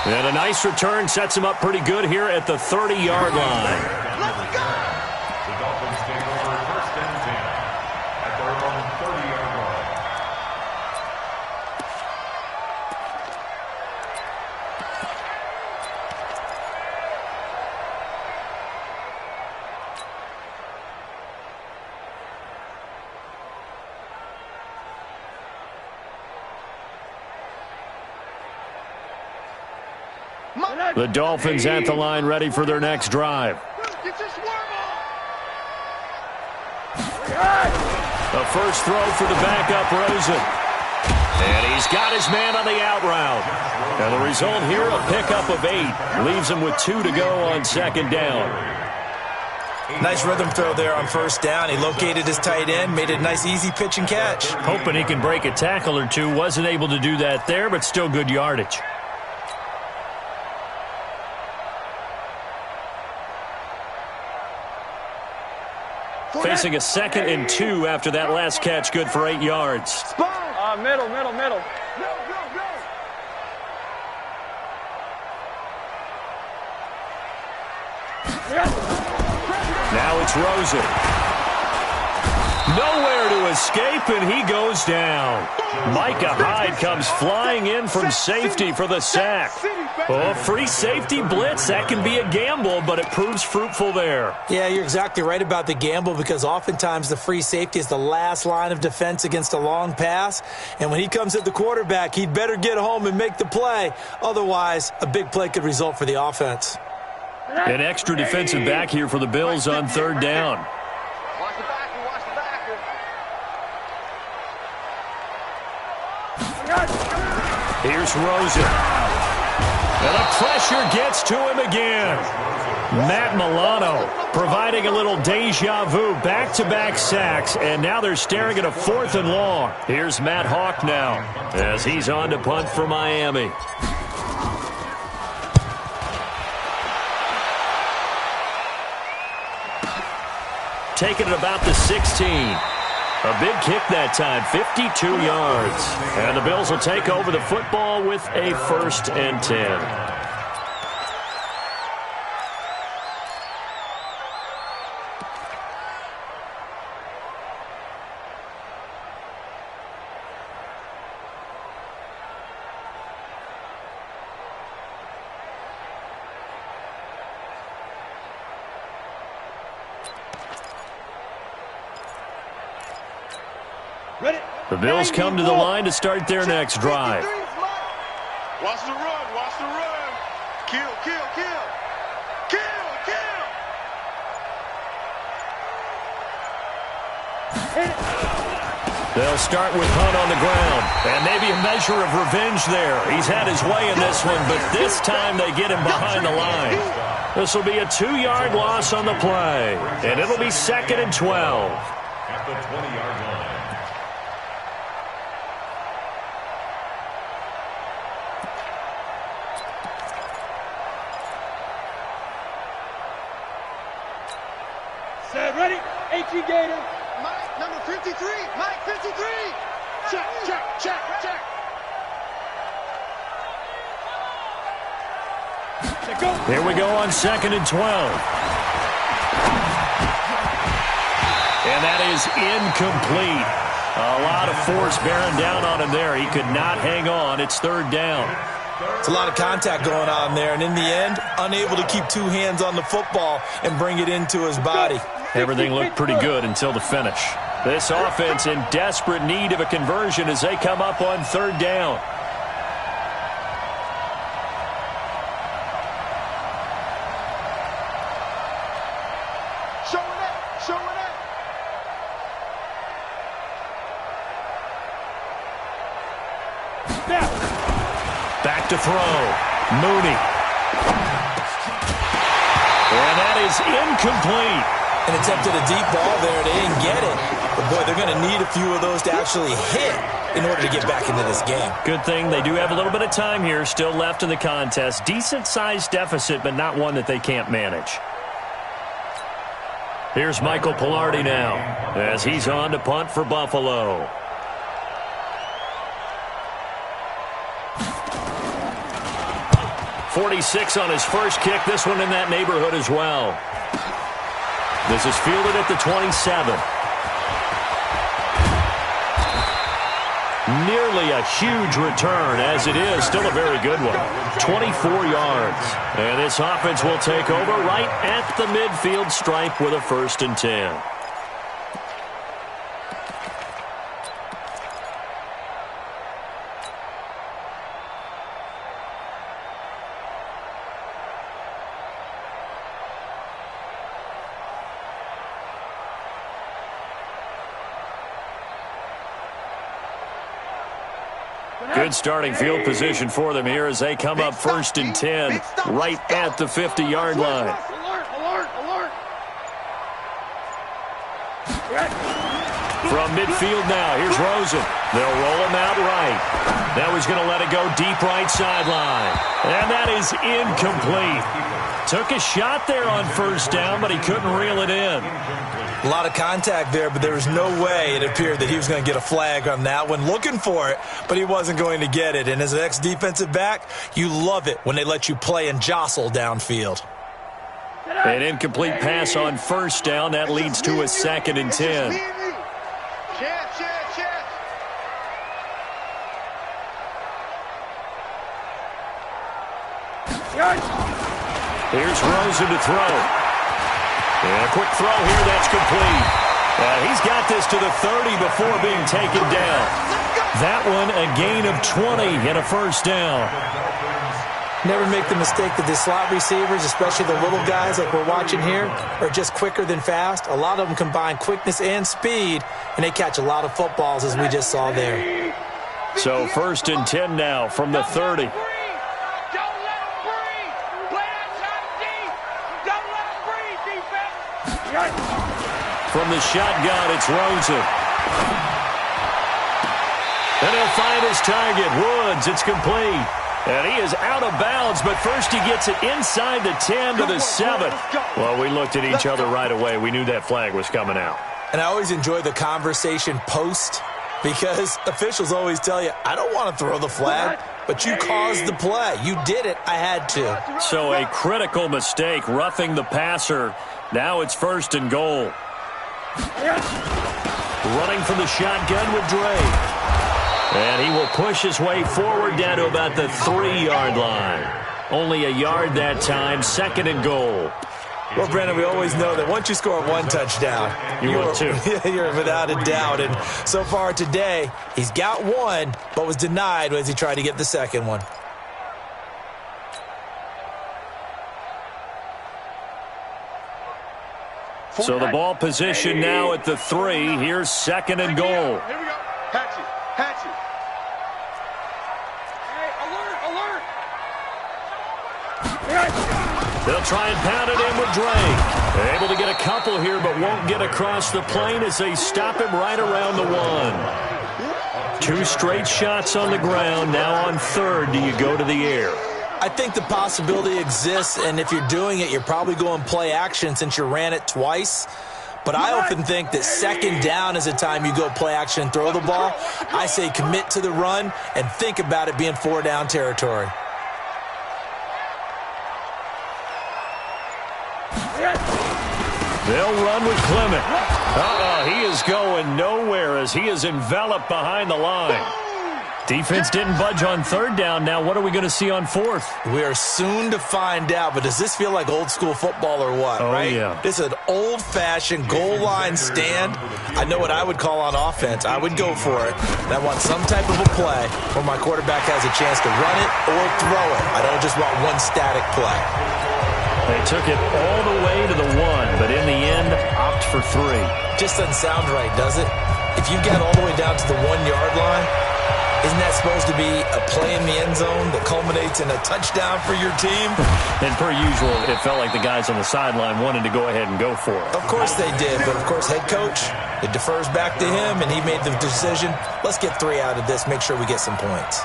And a nice return sets him up pretty good here at the 30-yard line. Let's go! The Dolphins take over 1st and 10 at their own 30-yard line. The Dolphins at the line ready for their next drive. The first throw for the backup, Rosen. And he's got his man on the out route. And the result here, a pickup of 8. Leaves him with 2 to go on second down. Nice rhythm throw there on first down. He located his tight end, made it a nice easy pitch and catch. Hoping he can break a tackle or two. Wasn't able to do that there, but still good yardage. Facing a 2nd and 2 after that last catch, good for 8 yards. Middle. Now it's Rosen. Nowhere to escape, and he goes down. Micah Hyde comes flying in from safety for the sack. Oh, free safety blitz, that can be a gamble, but it proves fruitful there. Yeah, you're exactly right about the gamble because oftentimes the free safety is the last line of defense against a long pass. And when he comes at the quarterback, he'd better get home and make the play. Otherwise, a big play could result for the offense. An extra defensive back here for the Bills on third down. Watch the backer, watch the backer. Here's Rosen. And the pressure gets to him again. Matt Milano providing a little deja vu, back-to-back sacks, and now they're staring at a 4th and long. Here's Matt Hawk now as he's on to punt for Miami. Taking it about the 16. A big kick that time, 52 yards. And the Bills will take over the football with a 1st and 10. The Bills come to the line to start their next drive. Watch the run, watch the run. Kill. They'll start with Hunt on the ground. And maybe a measure of revenge there. He's had his way in this one, but this time they get him behind the line. This will be a 2-yard loss on the play. And it'll be 2nd and 12. At the 20-yard line. Set, ready? HE Gator. Mike, number 53. Mike, 53. Check. Go. Here we go on 2nd and 12. And that is incomplete. A lot of force bearing down on him there. He could not hang on. It's 3rd down. It's a lot of contact going on there, and in the end, unable to keep 2 hands on the football and bring it into his body. Everything looked pretty good until the finish. This offense in desperate need of a conversion as they come up on 3rd down. Showing it. Back to throw. Mooney. And that is incomplete. And attempted a deep ball there. They didn't get it. But, boy, they're going to need a few of those to actually hit in order to get back into this game. Good thing they do have a little bit of time here still left in the contest. Decent-sized deficit, but not one that they can't manage. Here's Michael Pilardi now as he's on to punt for Buffalo. .46 on his first kick. This one in that neighborhood as well. This is fielded at the 27. Nearly a huge return, as it is still a very good one. 24 yards. And this offense will take over right at the midfield stripe with a 1st and 10. Good starting field position for them here as they come up 1st and 10 right at the 50-yard line. Alert, alert, alert. From midfield now, here's Rosen. They'll roll him out right. Now he's going to let it go deep right sideline. And that is incomplete. Took a shot there on 1st down, but he couldn't reel it in. A lot of contact there, but there was no way it appeared that he was going to get a flag on that one. Looking for it, but he wasn't going to get it. And as an ex-defensive back, you love it when they let you play and jostle downfield. An incomplete pass on 1st down. That leads to a 2nd and 10. Chance, chance, chance. Here's Rosen to throw. And a quick throw here, that's complete. He's got this to the 30 before being taken down. That one, a gain of 20 and a 1st down. Never make the mistake that the slot receivers, especially the little guys like we're watching here, are just quicker than fast. A lot of them combine quickness and speed, and they catch a lot of footballs, as we just saw there. So 1st and 10 now from the 30. From the shotgun, it's Rosen. And he'll find his target, Woods. It's complete. And he is out of bounds, but first he gets it inside the 10 to the 7. Well, we looked at each other right away. We knew that flag was coming out. And I always enjoy the conversation post because officials always tell you, I don't want to throw the flag, but you caused the play. You did it. I had to. So a critical mistake, roughing the passer. Now it's 1st and goal. Running from the shotgun with Drake. And he will push his way forward down to about the 3-yard line. Only a yard that time, 2nd and goal. Well, Brandon, we always know that once you score 1 touchdown, you're without a doubt. And so far today, he's got 1, but was denied as he tried to get the 2nd one. So the ball position now at the 3. Here's 2nd and goal. Here we go. Hatch it. Hatch it. Hey, alert, alert. They'll try and pound it in with Drake. They're able to get a couple here, but won't get across the plane as they stop him right around the 1. 2 straight shots on the ground. Now on 3rd, do you go to the air? I think the possibility exists, and if you're doing it, you're probably going play action since you ran it twice. But I often think that 2nd down is the time you go play action and throw the ball. I say commit to the run and think about it being 4-down territory. They'll run with Clement. He is going nowhere as he is enveloped behind the line. Defense didn't budge on 3rd down. Now what are we going to see on 4th? We are soon to find out, but does this feel like old school football or what, right? Yeah. This is an old-fashioned goal line stand. I know what I would call on offense. I would go for it. And I want some type of a play where my quarterback has a chance to run it or throw it. I don't just want one static play. They took it all the way to the 1, but in the end, opt for 3. Just doesn't sound right, does it? If you get all the way down to the 1-yard line, isn't that supposed to be a play in the end zone that culminates in a touchdown for your team? And per usual, it felt like the guys on the sideline wanted to go ahead and go for it. Of course they did, but of course head coach, it defers back to him, and he made the decision, let's get 3 out of this, make sure we get some points.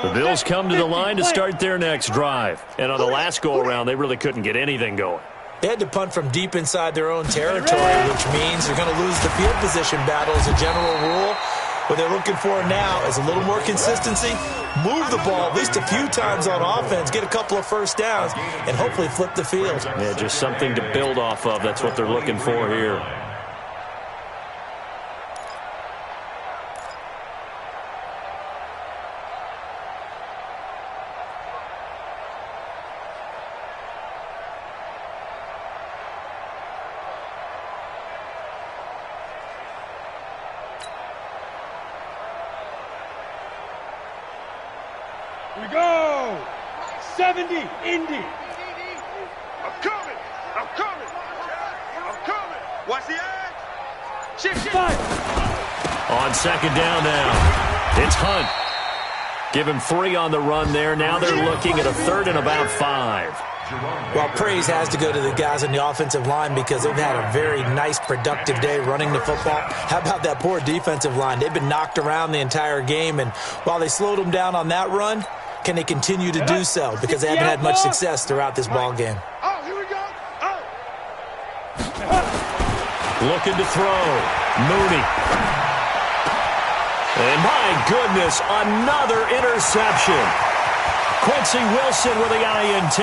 The Bills come to the line to start their next drive. And on the last go-around, they really couldn't get anything going. They had to punt from deep inside their own territory, which means they're going to lose the field position battle as a general rule. What they're looking for now is a little more consistency, move the ball at least a few times on offense, get a couple of 1st downs, and hopefully flip the field. Yeah, just something to build off of. That's what they're looking for here. We go! 70, Indy. I'm coming. I'm coming. On second down now, it's Hunt. Give him 3 on the run there. Now they're looking at a 3rd and about 5. Well, praise has to go to the guys on the offensive line because they've had a very nice, productive day running the football. How about that poor defensive line? They've been knocked around the entire game, and while they slowed them down on that run, can they continue to do so? Because they haven't had much success throughout this ball game. Oh, here we go. Looking to throw. Mooney. And my goodness, another interception. Quincy Wilson with the INT.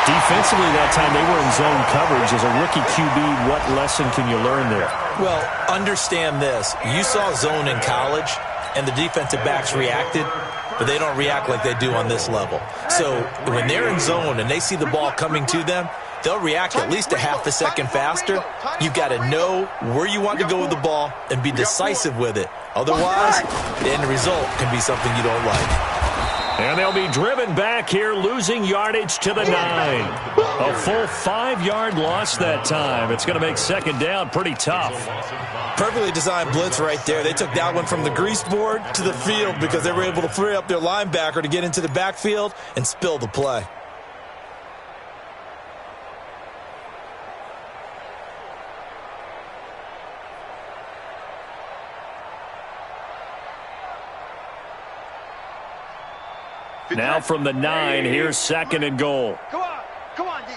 Defensively that time, they were in zone coverage. As a rookie QB, what lesson can you learn there? Well, understand this. You saw zone in college, and the defensive backs reacted, but they don't react like they do on this level. So when they're in zone and they see the ball coming to them, they'll react at least a half a second faster. You've got to know where you want to go with the ball and be decisive with it. Otherwise, the end result can be something you don't like. And they'll be driven back here, losing yardage to the 9. A full 5-yard loss that time. It's going to make second down pretty tough. Perfectly designed blitz right there. They took that one from the grease board to the field because they were able to free up their linebacker to get into the backfield and spill the play. Now from the 9, here's 2nd and goal. Come on, D.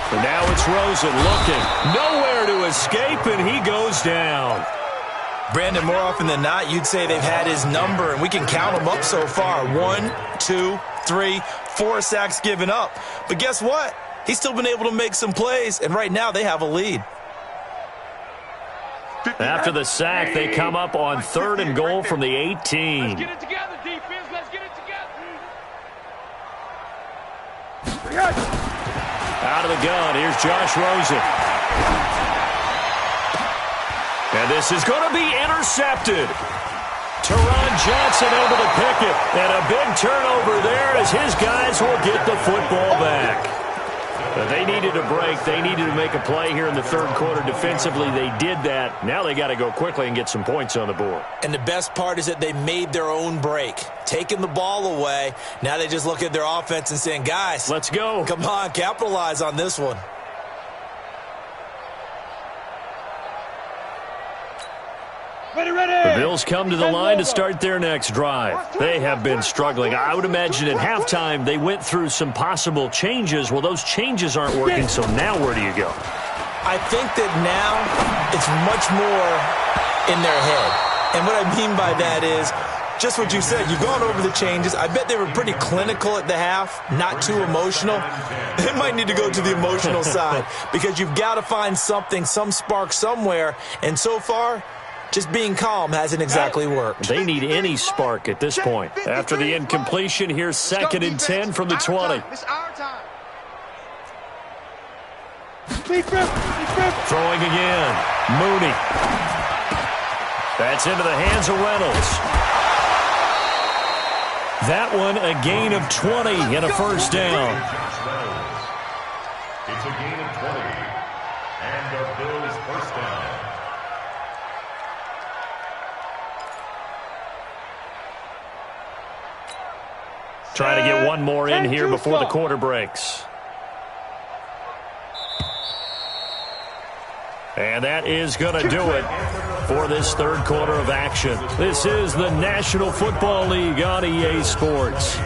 So now it's Rosen looking. Nowhere to escape, and he goes down. Brandon, more often than not, you'd say they've had his number, and we can count them up so far. 1, 2, 3, 4 sacks given up. But guess what? He's still been able to make some plays, and right now they have a lead. After the sack, they come up on 3rd and goal from the 18. Let's get it together, defense. Let's get it together. Out of the gun, here's Josh Rosen. And this is going to be intercepted. Teron Johnson able to pick it. And a big turnover there as his guys will get the football back. But they needed a break. They needed to make a play here in the 3rd quarter. Defensively, they did that. Now they got to go quickly and get some points on the board. And the best part is that they made their own break. Taking the ball away. Now they just look at their offense and saying, guys, let's go. Come on, capitalize on this one. The Bills come to the line to start their next drive. They have been struggling. I would imagine at halftime they went through some possible changes. Well, those changes aren't working, so now where do you go? I think that now it's much more in their head. And what I mean by that is just what you said. You've gone over the changes. I bet they were pretty clinical at the half, not too emotional. They might need to go to the emotional side because you've got to find something, some spark somewhere. And so far, just being calm hasn't exactly worked. They need any spark at this point. After the incompletion, here's 2nd and 10 from the 20. It's our time. Throwing again. Mooney. That's into the hands of Reynolds. That one a gain of 20 and a first down. It's a gain of 20. And the Bills first down. Trying to get one more in here before the quarter breaks. And that is going to do it for this 3rd quarter of action. This is the National Football League on EA Sports.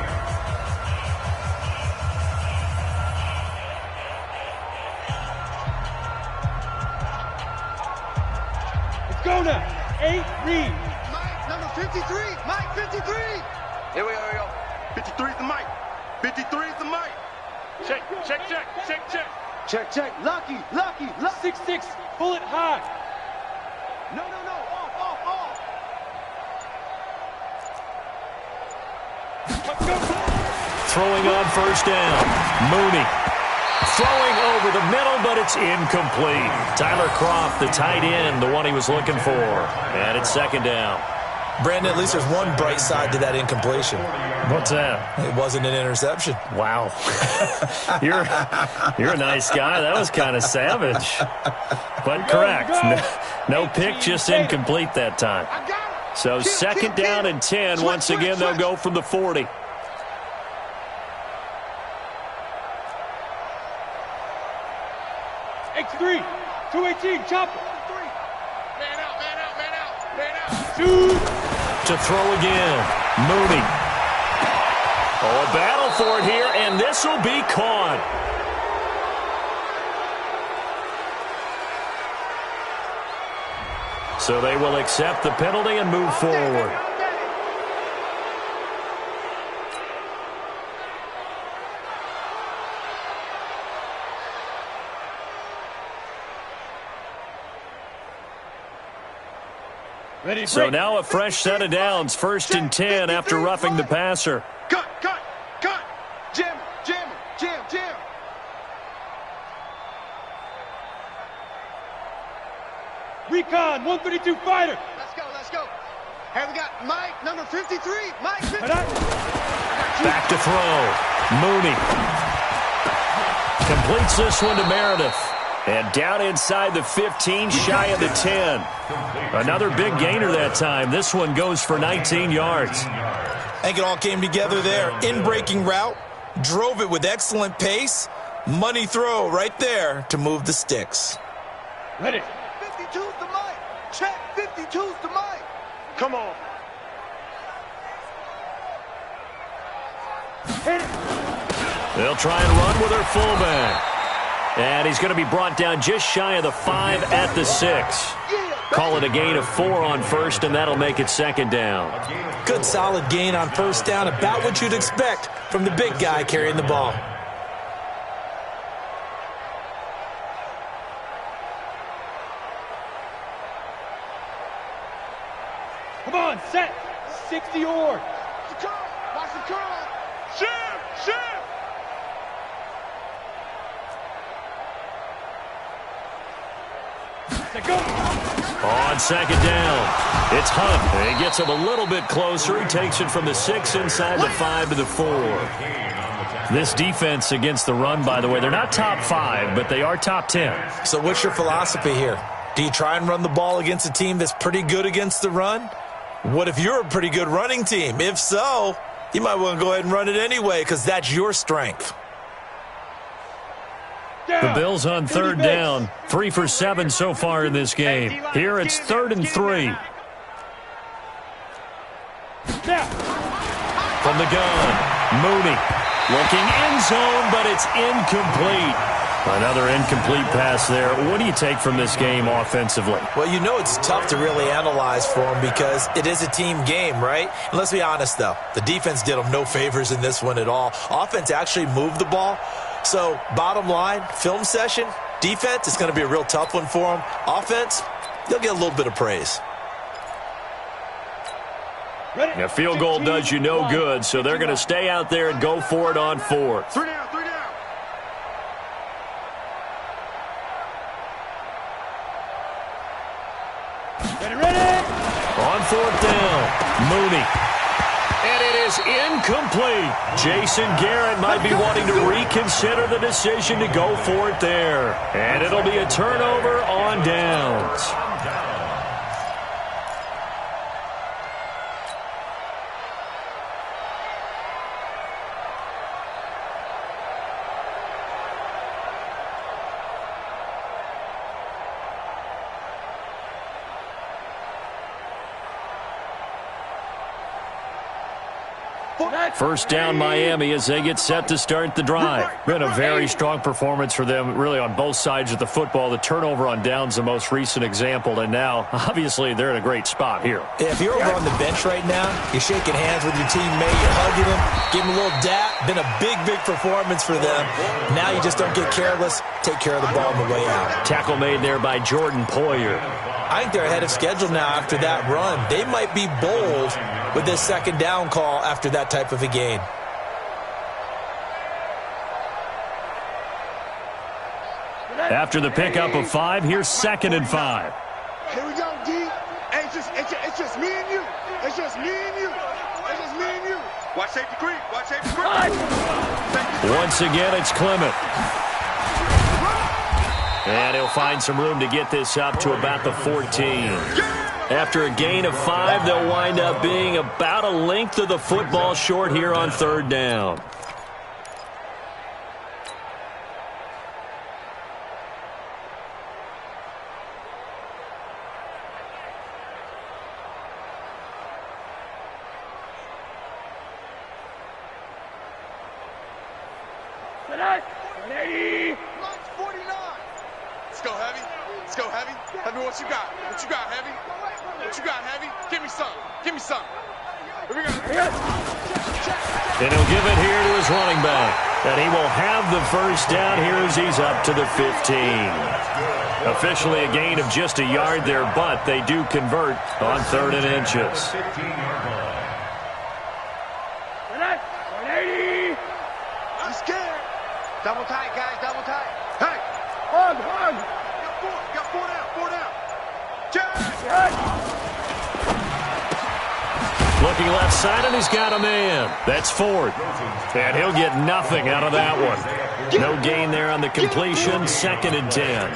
Let's go now. 8, read. Mike, number 53. Mike, 53. Here we go. 53 is the mic. 53 is the mic. Check. Check. Lucky. 6-6. Pull it high. No. Off. Throwing on first down. Mooney throwing over the middle, but it's incomplete. Tyler Kroft, the tight end, the one he was looking for. And it's second down. Brandon, at least there's one bright side to that incompletion. What's that? It wasn't an interception. Wow. You're a nice guy. That was kind of savage. But correct. No pick, just incomplete that time. So second down and 10. Once again, they'll go from the 40. X3, 218, chopper. Man out, man out, man out, man out. Shoot. To throw again. Mooney. Oh, a battle for it here, and this will be caught. So they will accept the penalty and move forward. So now a fresh set of downs, first and 10 after roughing the passer. Cut. Jam. Recon, 132 fighter. Let's go. Hey, we got Mike, number 53. Mike, 53. Back to throw. Mooney. Completes this one to Meredith. And down inside the 15, shy of the 10. Another big gainer that time. This one goes for 19 yards. I think it all came together there. In-breaking route, drove it with excellent pace. Money throw right there to move the sticks. Ready. 52's the Mike. Check, 52's the Mike. Come on. They'll try and run with their fullback. And he's going to be brought down just shy of the 5 at the 6. Call it a gain of 4 on first, and that'll make it second down. Good solid gain on first down, about what you'd expect from the big guy carrying the ball. Come on, set. 60 or. Watch the curl. Shift. Go. On second down, it's Hunt. He gets him a little bit closer. He takes it from the 6 inside the 5 to the 4. This defense against the run, by the way, they're not top 5, but they are top 10. So what's your philosophy here? Do you try and run the ball against a team that's pretty good against the run? What if you're a pretty good running team? If so, you might want to go ahead and run it anyway because that's your strength. The Bills on third down, 3 for 7 so far in this game. Here it's 3rd and 3. From the gun, Mooney looking end zone, but it's incomplete. Another incomplete pass there. What do you take from this game offensively? Well, you know it's tough to really analyze for them because it is a team game, right? And let's be honest, though. The defense did them no favors in this one at all. Offense actually moved the ball. So, bottom line, film session, defense, it's going to be a real tough one for them. Offense, they'll get a little bit of praise. A field goal does you no good, so they're going to stay out there and go for it on 4th. 3 down. Ready. On 4th down, Mooney. And it is incomplete. Jason Garrett might be wanting to reconsider the decision to go for it there. And it'll be a turnover on downs. First down, Miami, as they get set to start the drive. Been a very strong performance for them, really, on both sides of the football. The turnover on downs, the most recent example, and now, obviously, they're in a great spot here. Yeah, if you're over on the bench right now, you're shaking hands with your teammate, you're hugging him, giving him a little dap. Been a big, big performance for them. Now you just don't get careless. Take care of the ball on the way out. Tackle made there by Jordan Poyer. I think they're ahead of schedule now after that run. They might be bold with this second down call after that type of a gain. After the pickup of 5, here's 2nd and 5. Here we go, D. Hey, it's just me and you. It's just me and you. It's just me and you. Watch safety creep. Watch safety creep. Once again, it's Clement. And he'll find some room to get this up to about the 14. After a gain of 5, they'll wind up being about a length of the football short here on 3rd down. Let's go, Heavy. Let's go, Heavy. Heavy, what you got? What you got, Heavy? What you got, Heavy? Give me some. Give me some. Here we go. And he'll give it here to his running back. And he will have the first down here as he's up to the 15. Officially a gain of just a yard there, but they do convert on 3rd and inches. I'm scared. Double tight, guys, double tight. Hey. Hug. Got four down. Jack. Looking left side, and he's got a man. That's Ford. And he'll get nothing out of that one. No gain there on the completion. 2nd and 10.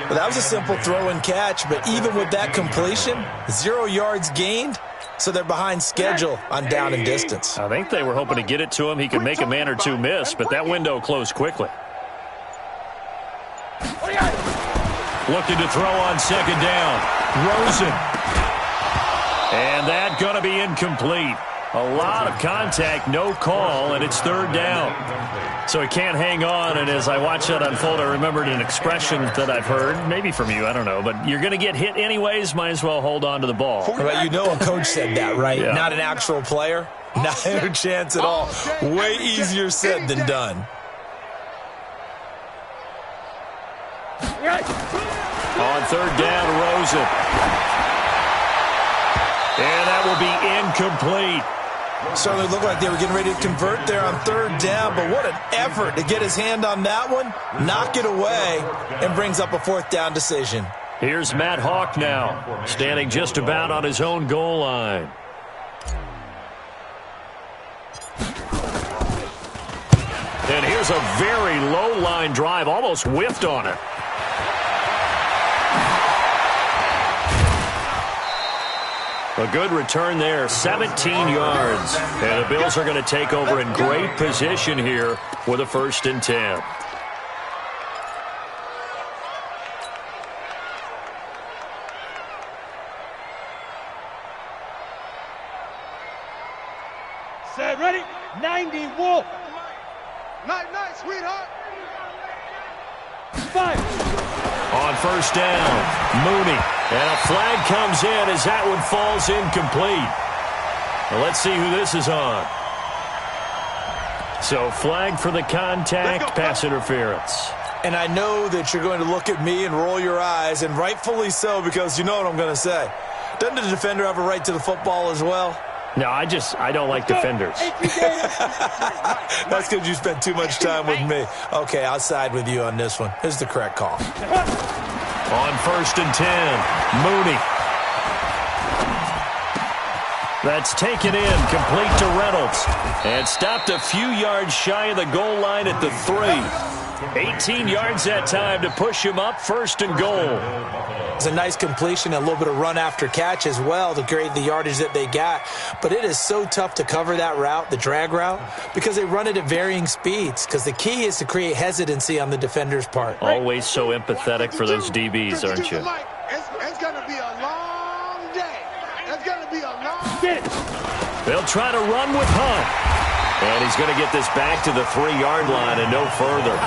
Well, that was a simple throw and catch, but even with that completion, 0 yards gained, so they're behind schedule on down and distance. I think they were hoping to get it to him. He could make a man or two miss, but that window closed quickly. Looking to throw on 2nd down. Rosen. And that going to be incomplete. A lot of contact, no call, and it's 3rd down. So he can't hang on, and as I watched that unfold, I remembered an expression that I've heard, maybe from you, I don't know, but you're going to get hit anyways, might as well hold on to the ball. Well, you know a coach said that, right? Yeah. Not an actual player. Not a chance at all. Way easier said than done. On 3rd down, Rosen. And that will be incomplete. Certainly looked like they were getting ready to convert there on 3rd down, but what an effort to get his hand on that one, knock it away, and brings up a 4th down decision. Here's Matt Hawk now, standing just about on his own goal line. And here's a very low line drive, almost whiffed on it. A good return there, 17 yards. And the Bills are going to take over in great position here with a 1st and 10. Set, ready? 90, Wolf. Night, sweetheart. 5. On 1st down, Mooney. And a flag comes in as that one falls incomplete. Well, let's see who this is on. So flag for the contact, pass interference. And I know that you're going to look at me and roll your eyes, and rightfully so, because you know what I'm going to say. Doesn't the defender have a right to the football as well? No, I don't like defenders. That's because you spent too much time with me. Okay, I'll side with you on this one. This is the correct call. On 1st and 10, Mooney. That's taken in, complete to Reynolds. And stopped a few yards shy of the goal line at the 3. 18 yards that time to push him up, 1st and goal. It's a nice completion, a little bit of run after catch as well to create the yardage that they got. But it is so tough to cover that route, the drag route, because they run it at varying speeds. Because the key is to create hesitancy on the defender's part. Always so empathetic for those DBs, aren't you? It's going to be a long day. It's going to be a long day. They'll try to run with Hunt. And he's going to get this back to the 3-yard line and no further.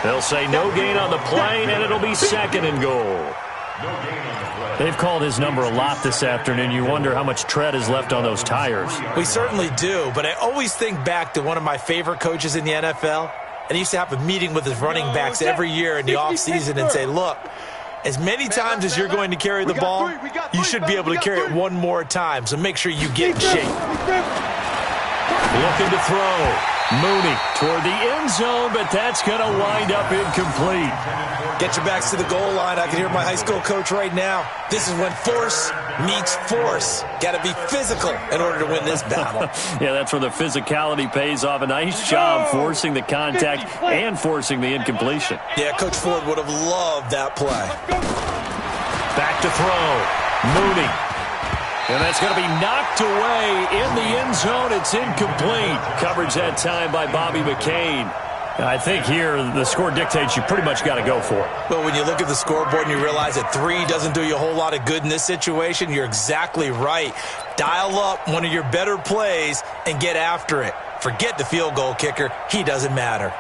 They'll say no gain on the play, and it'll be 2nd and goal. They've called his number a lot this afternoon. You wonder how much tread is left on those tires. We certainly do, but I always think back to one of my favorite coaches in the NFL, and he used to have a meeting with his running backs every year in the offseason and say, look, as many times as you're going to carry the ball, you should be able to carry it one more time, so make sure you get in shape. Looking to throw. Mooney toward the end zone, but that's going to wind up incomplete. Get your backs to the goal line. I can hear my high school coach right now. This is when force meets force. Got to be physical in order to win this battle. Yeah, that's where the physicality pays off. A nice job forcing the contact and forcing the incompletion. Yeah, Coach Ford would have loved that play. Back to throw. Mooney. And that's going to be knocked away in the end zone. It's incomplete. Coverage that time by Bobby McCain. I think here the score dictates you pretty much got to go for it. But when you look at the scoreboard and you realize that 3 doesn't do you a whole lot of good in this situation, you're exactly right. Dial up one of your better plays and get after it. Forget the field goal kicker. He doesn't matter.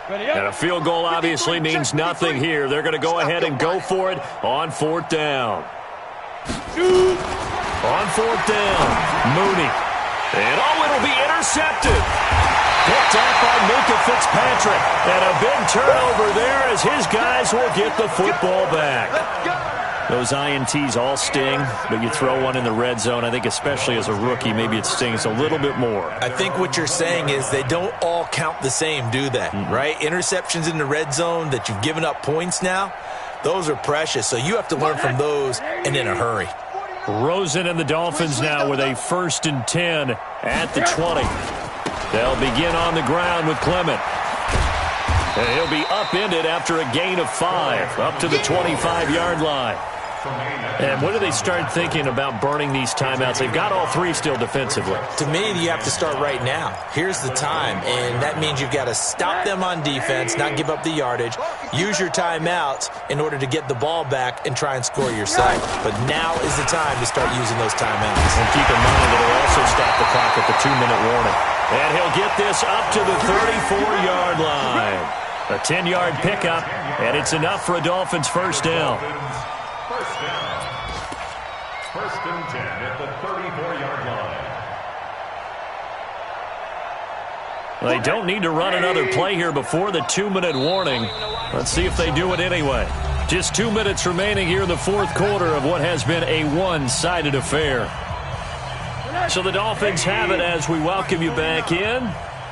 And a field goal obviously means nothing here. They're going to go ahead and go for it on 4th down. On 4th down, Mooney. And, it'll be intercepted. Picked off by Minka Fitzpatrick. And a big turnover there as his guys will get the football back. Those INTs all sting, but you throw one in the red zone, I think especially as a rookie, maybe it stings a little bit more. I think what you're saying is they don't all count the same, do they? Right? Interceptions in the red zone that you've given up points now, those are precious. So you have to learn from those and in a hurry. Rosen and the Dolphins now with a 1st and 10 at the 20. They'll begin on the ground with Clement. And he'll be upended after a gain of 5, up to the 25-yard line. And when do they start thinking about burning these timeouts? They've got all 3 still defensively. To me, you have to start right now. Here's the time, and that means you've got to stop them on defense, not give up the yardage, use your timeouts in order to get the ball back and try and score yourself. But now is the time to start using those timeouts. And keep in mind that it'll also stop the clock at the 2-minute warning. And he'll get this up to the 34-yard line. A 10-yard pickup, and it's enough for a Dolphins 1st down. First down. 1st and 10 at the 34-yard line. They don't need to run another play here before the 2-minute warning. Let's see if they do it anyway. Just 2 minutes remaining here in the 4th quarter of what has been a one-sided affair. So the Dolphins have it as we welcome you back in.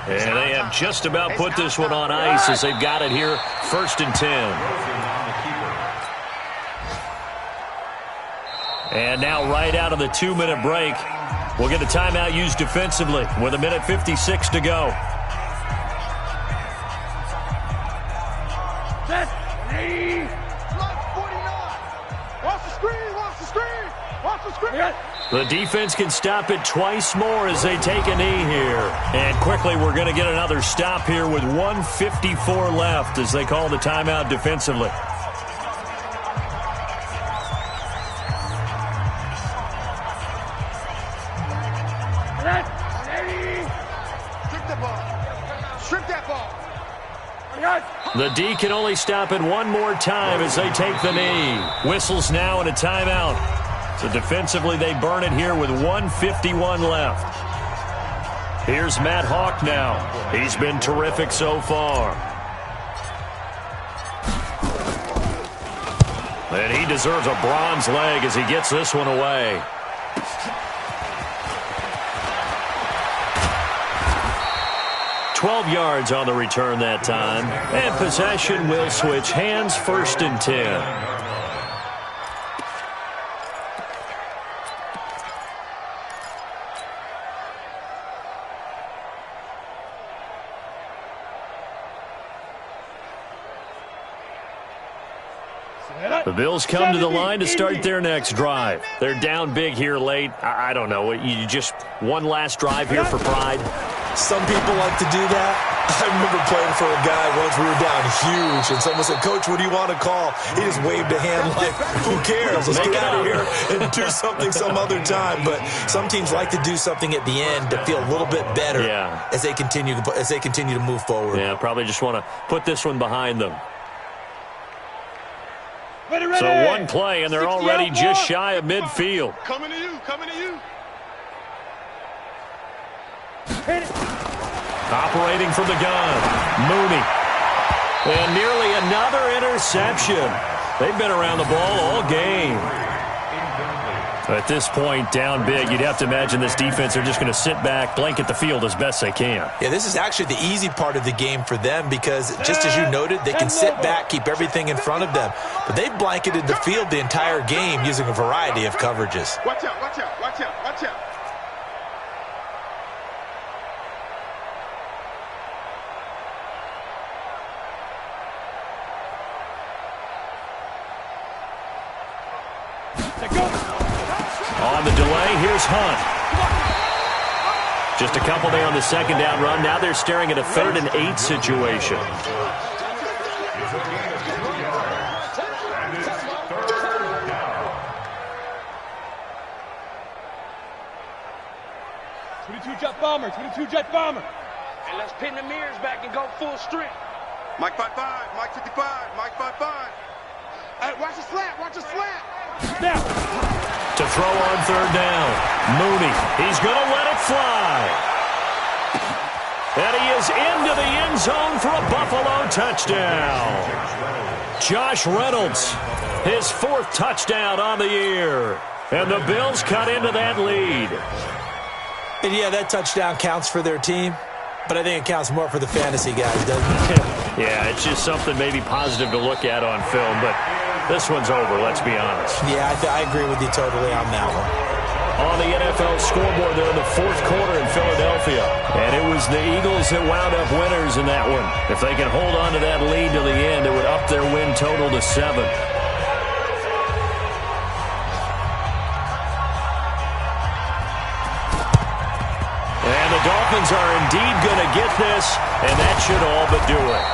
And they have just about put this one on ice as they've got it here, 1st and 10. And now right out of the 2-minute break, we'll get a timeout used defensively with 1:56 to go. The defense can stop it twice more as they take a knee here. And quickly we're going to get another stop here with 1:54 left as they call the timeout defensively. Strip that ball. The D can only stop it one more time as they take the knee. Whistles now and a timeout. So defensively, they burn it here with 1:51 left. Here's Matt Hawk now. He's been terrific so far. And he deserves a bronze leg as he gets this one away. "12 yards on the return that time. And possession will switch hands, 1st and 10. The Bills come to the line to start their next drive. They're down big here late. I don't know. You just one last drive here for pride? Some people like to do that. I remember playing for a guy once. We were down huge, and someone said, "Coach, what do you want to call?" He just waved a hand like, "Who cares? Let's get out of here and do something some other time." But some teams like to do something at the end to feel a little bit better as they continue to move forward. Yeah, probably just want to put this one behind them. So one play, and they're already just shy of midfield. Coming to you, coming to you. Operating from the gun, Mooney. And nearly another interception. They've been around the ball all game. At this point, down big, you'd have to imagine this defense are just going to sit back, blanket the field as best they can. Yeah, this is actually the easy part of the game for them because, just as you noted, they can sit back, keep everything in front of them. But they've blanketed the field the entire game using a variety of coverages. Watch out, watch out, watch out, watch out. On the delay, here's Hunt. Just a couple there on the second down run. Now they're staring at a 3rd and 8 situation. It's a gain of 2 yards. And it's 3rd down. 22 jet bomber, 22 jet bomber. And let's pin the mirrors back and go full strength. Mike 5-5, Mike 55, Mike 5-5. Hey, watch the slant, watch the slant. Now. To throw on 3rd down. Mooney, he's going to let it fly. And he is into the end zone for a Buffalo touchdown. Josh Reynolds, his 4th touchdown on the year. And the Bills cut into that lead. And yeah, that touchdown counts for their team, but I think it counts more for the fantasy guys, doesn't it? Yeah, it's just something maybe positive to look at on film, but this one's over, let's be honest. Yeah, I agree with you totally on that one. On the NFL scoreboard, they're in the 4th quarter in Philadelphia. And it was the Eagles that wound up winners in that one. If they can hold on to that lead to the end, it would up their win total to 7. And the Dolphins are indeed going to get this, and that should all but do it.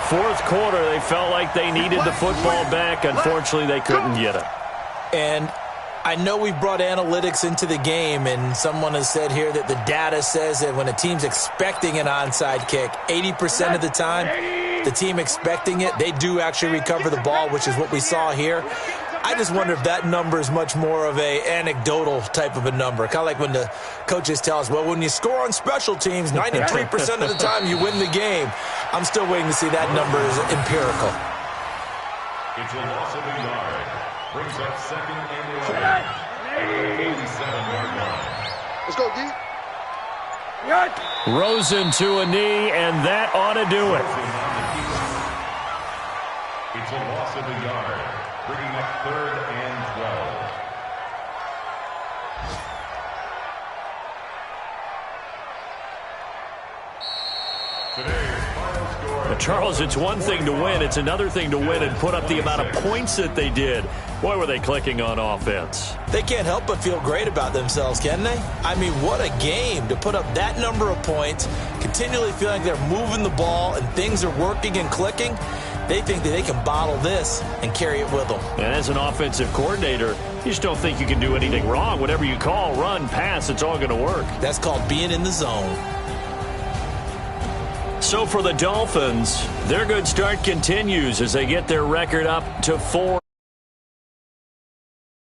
4th quarter, they felt like they needed the football back. Unfortunately, they couldn't get it. And I know we brought analytics into the game, and someone has said here that the data says that when a team's expecting an onside kick, 80% of the time, the team expecting it, they do actually recover the ball, which is what we saw here. I just wonder if that number is much more of a anecdotal type of a number. Kind of like when the coaches tell us, well, when you score on special teams, 93% of the time you win the game. I'm still waiting to see that number is empirical. It's a loss of a yard. Brings up 2nd and 11. 87-yard line. Let's go, D. Rosen to a knee, and that ought to do it. It's a loss of a yard. Bringing up 3rd and 12. Today's final score. Charles, it's one thing to win. It's another thing to win and put up the amount of points that they did. Boy, were they clicking on offense. They can't help but feel great about themselves, can they? I mean, what a game to put up that number of points, continually feeling like they're moving the ball and things are working and clicking. They think that they can bottle this and carry it with them. And as an offensive coordinator, you just don't think you can do anything wrong. Whatever you call, run, pass, it's all going to work. That's called being in the zone. So for the Dolphins, their good start continues as they get their record up to 4.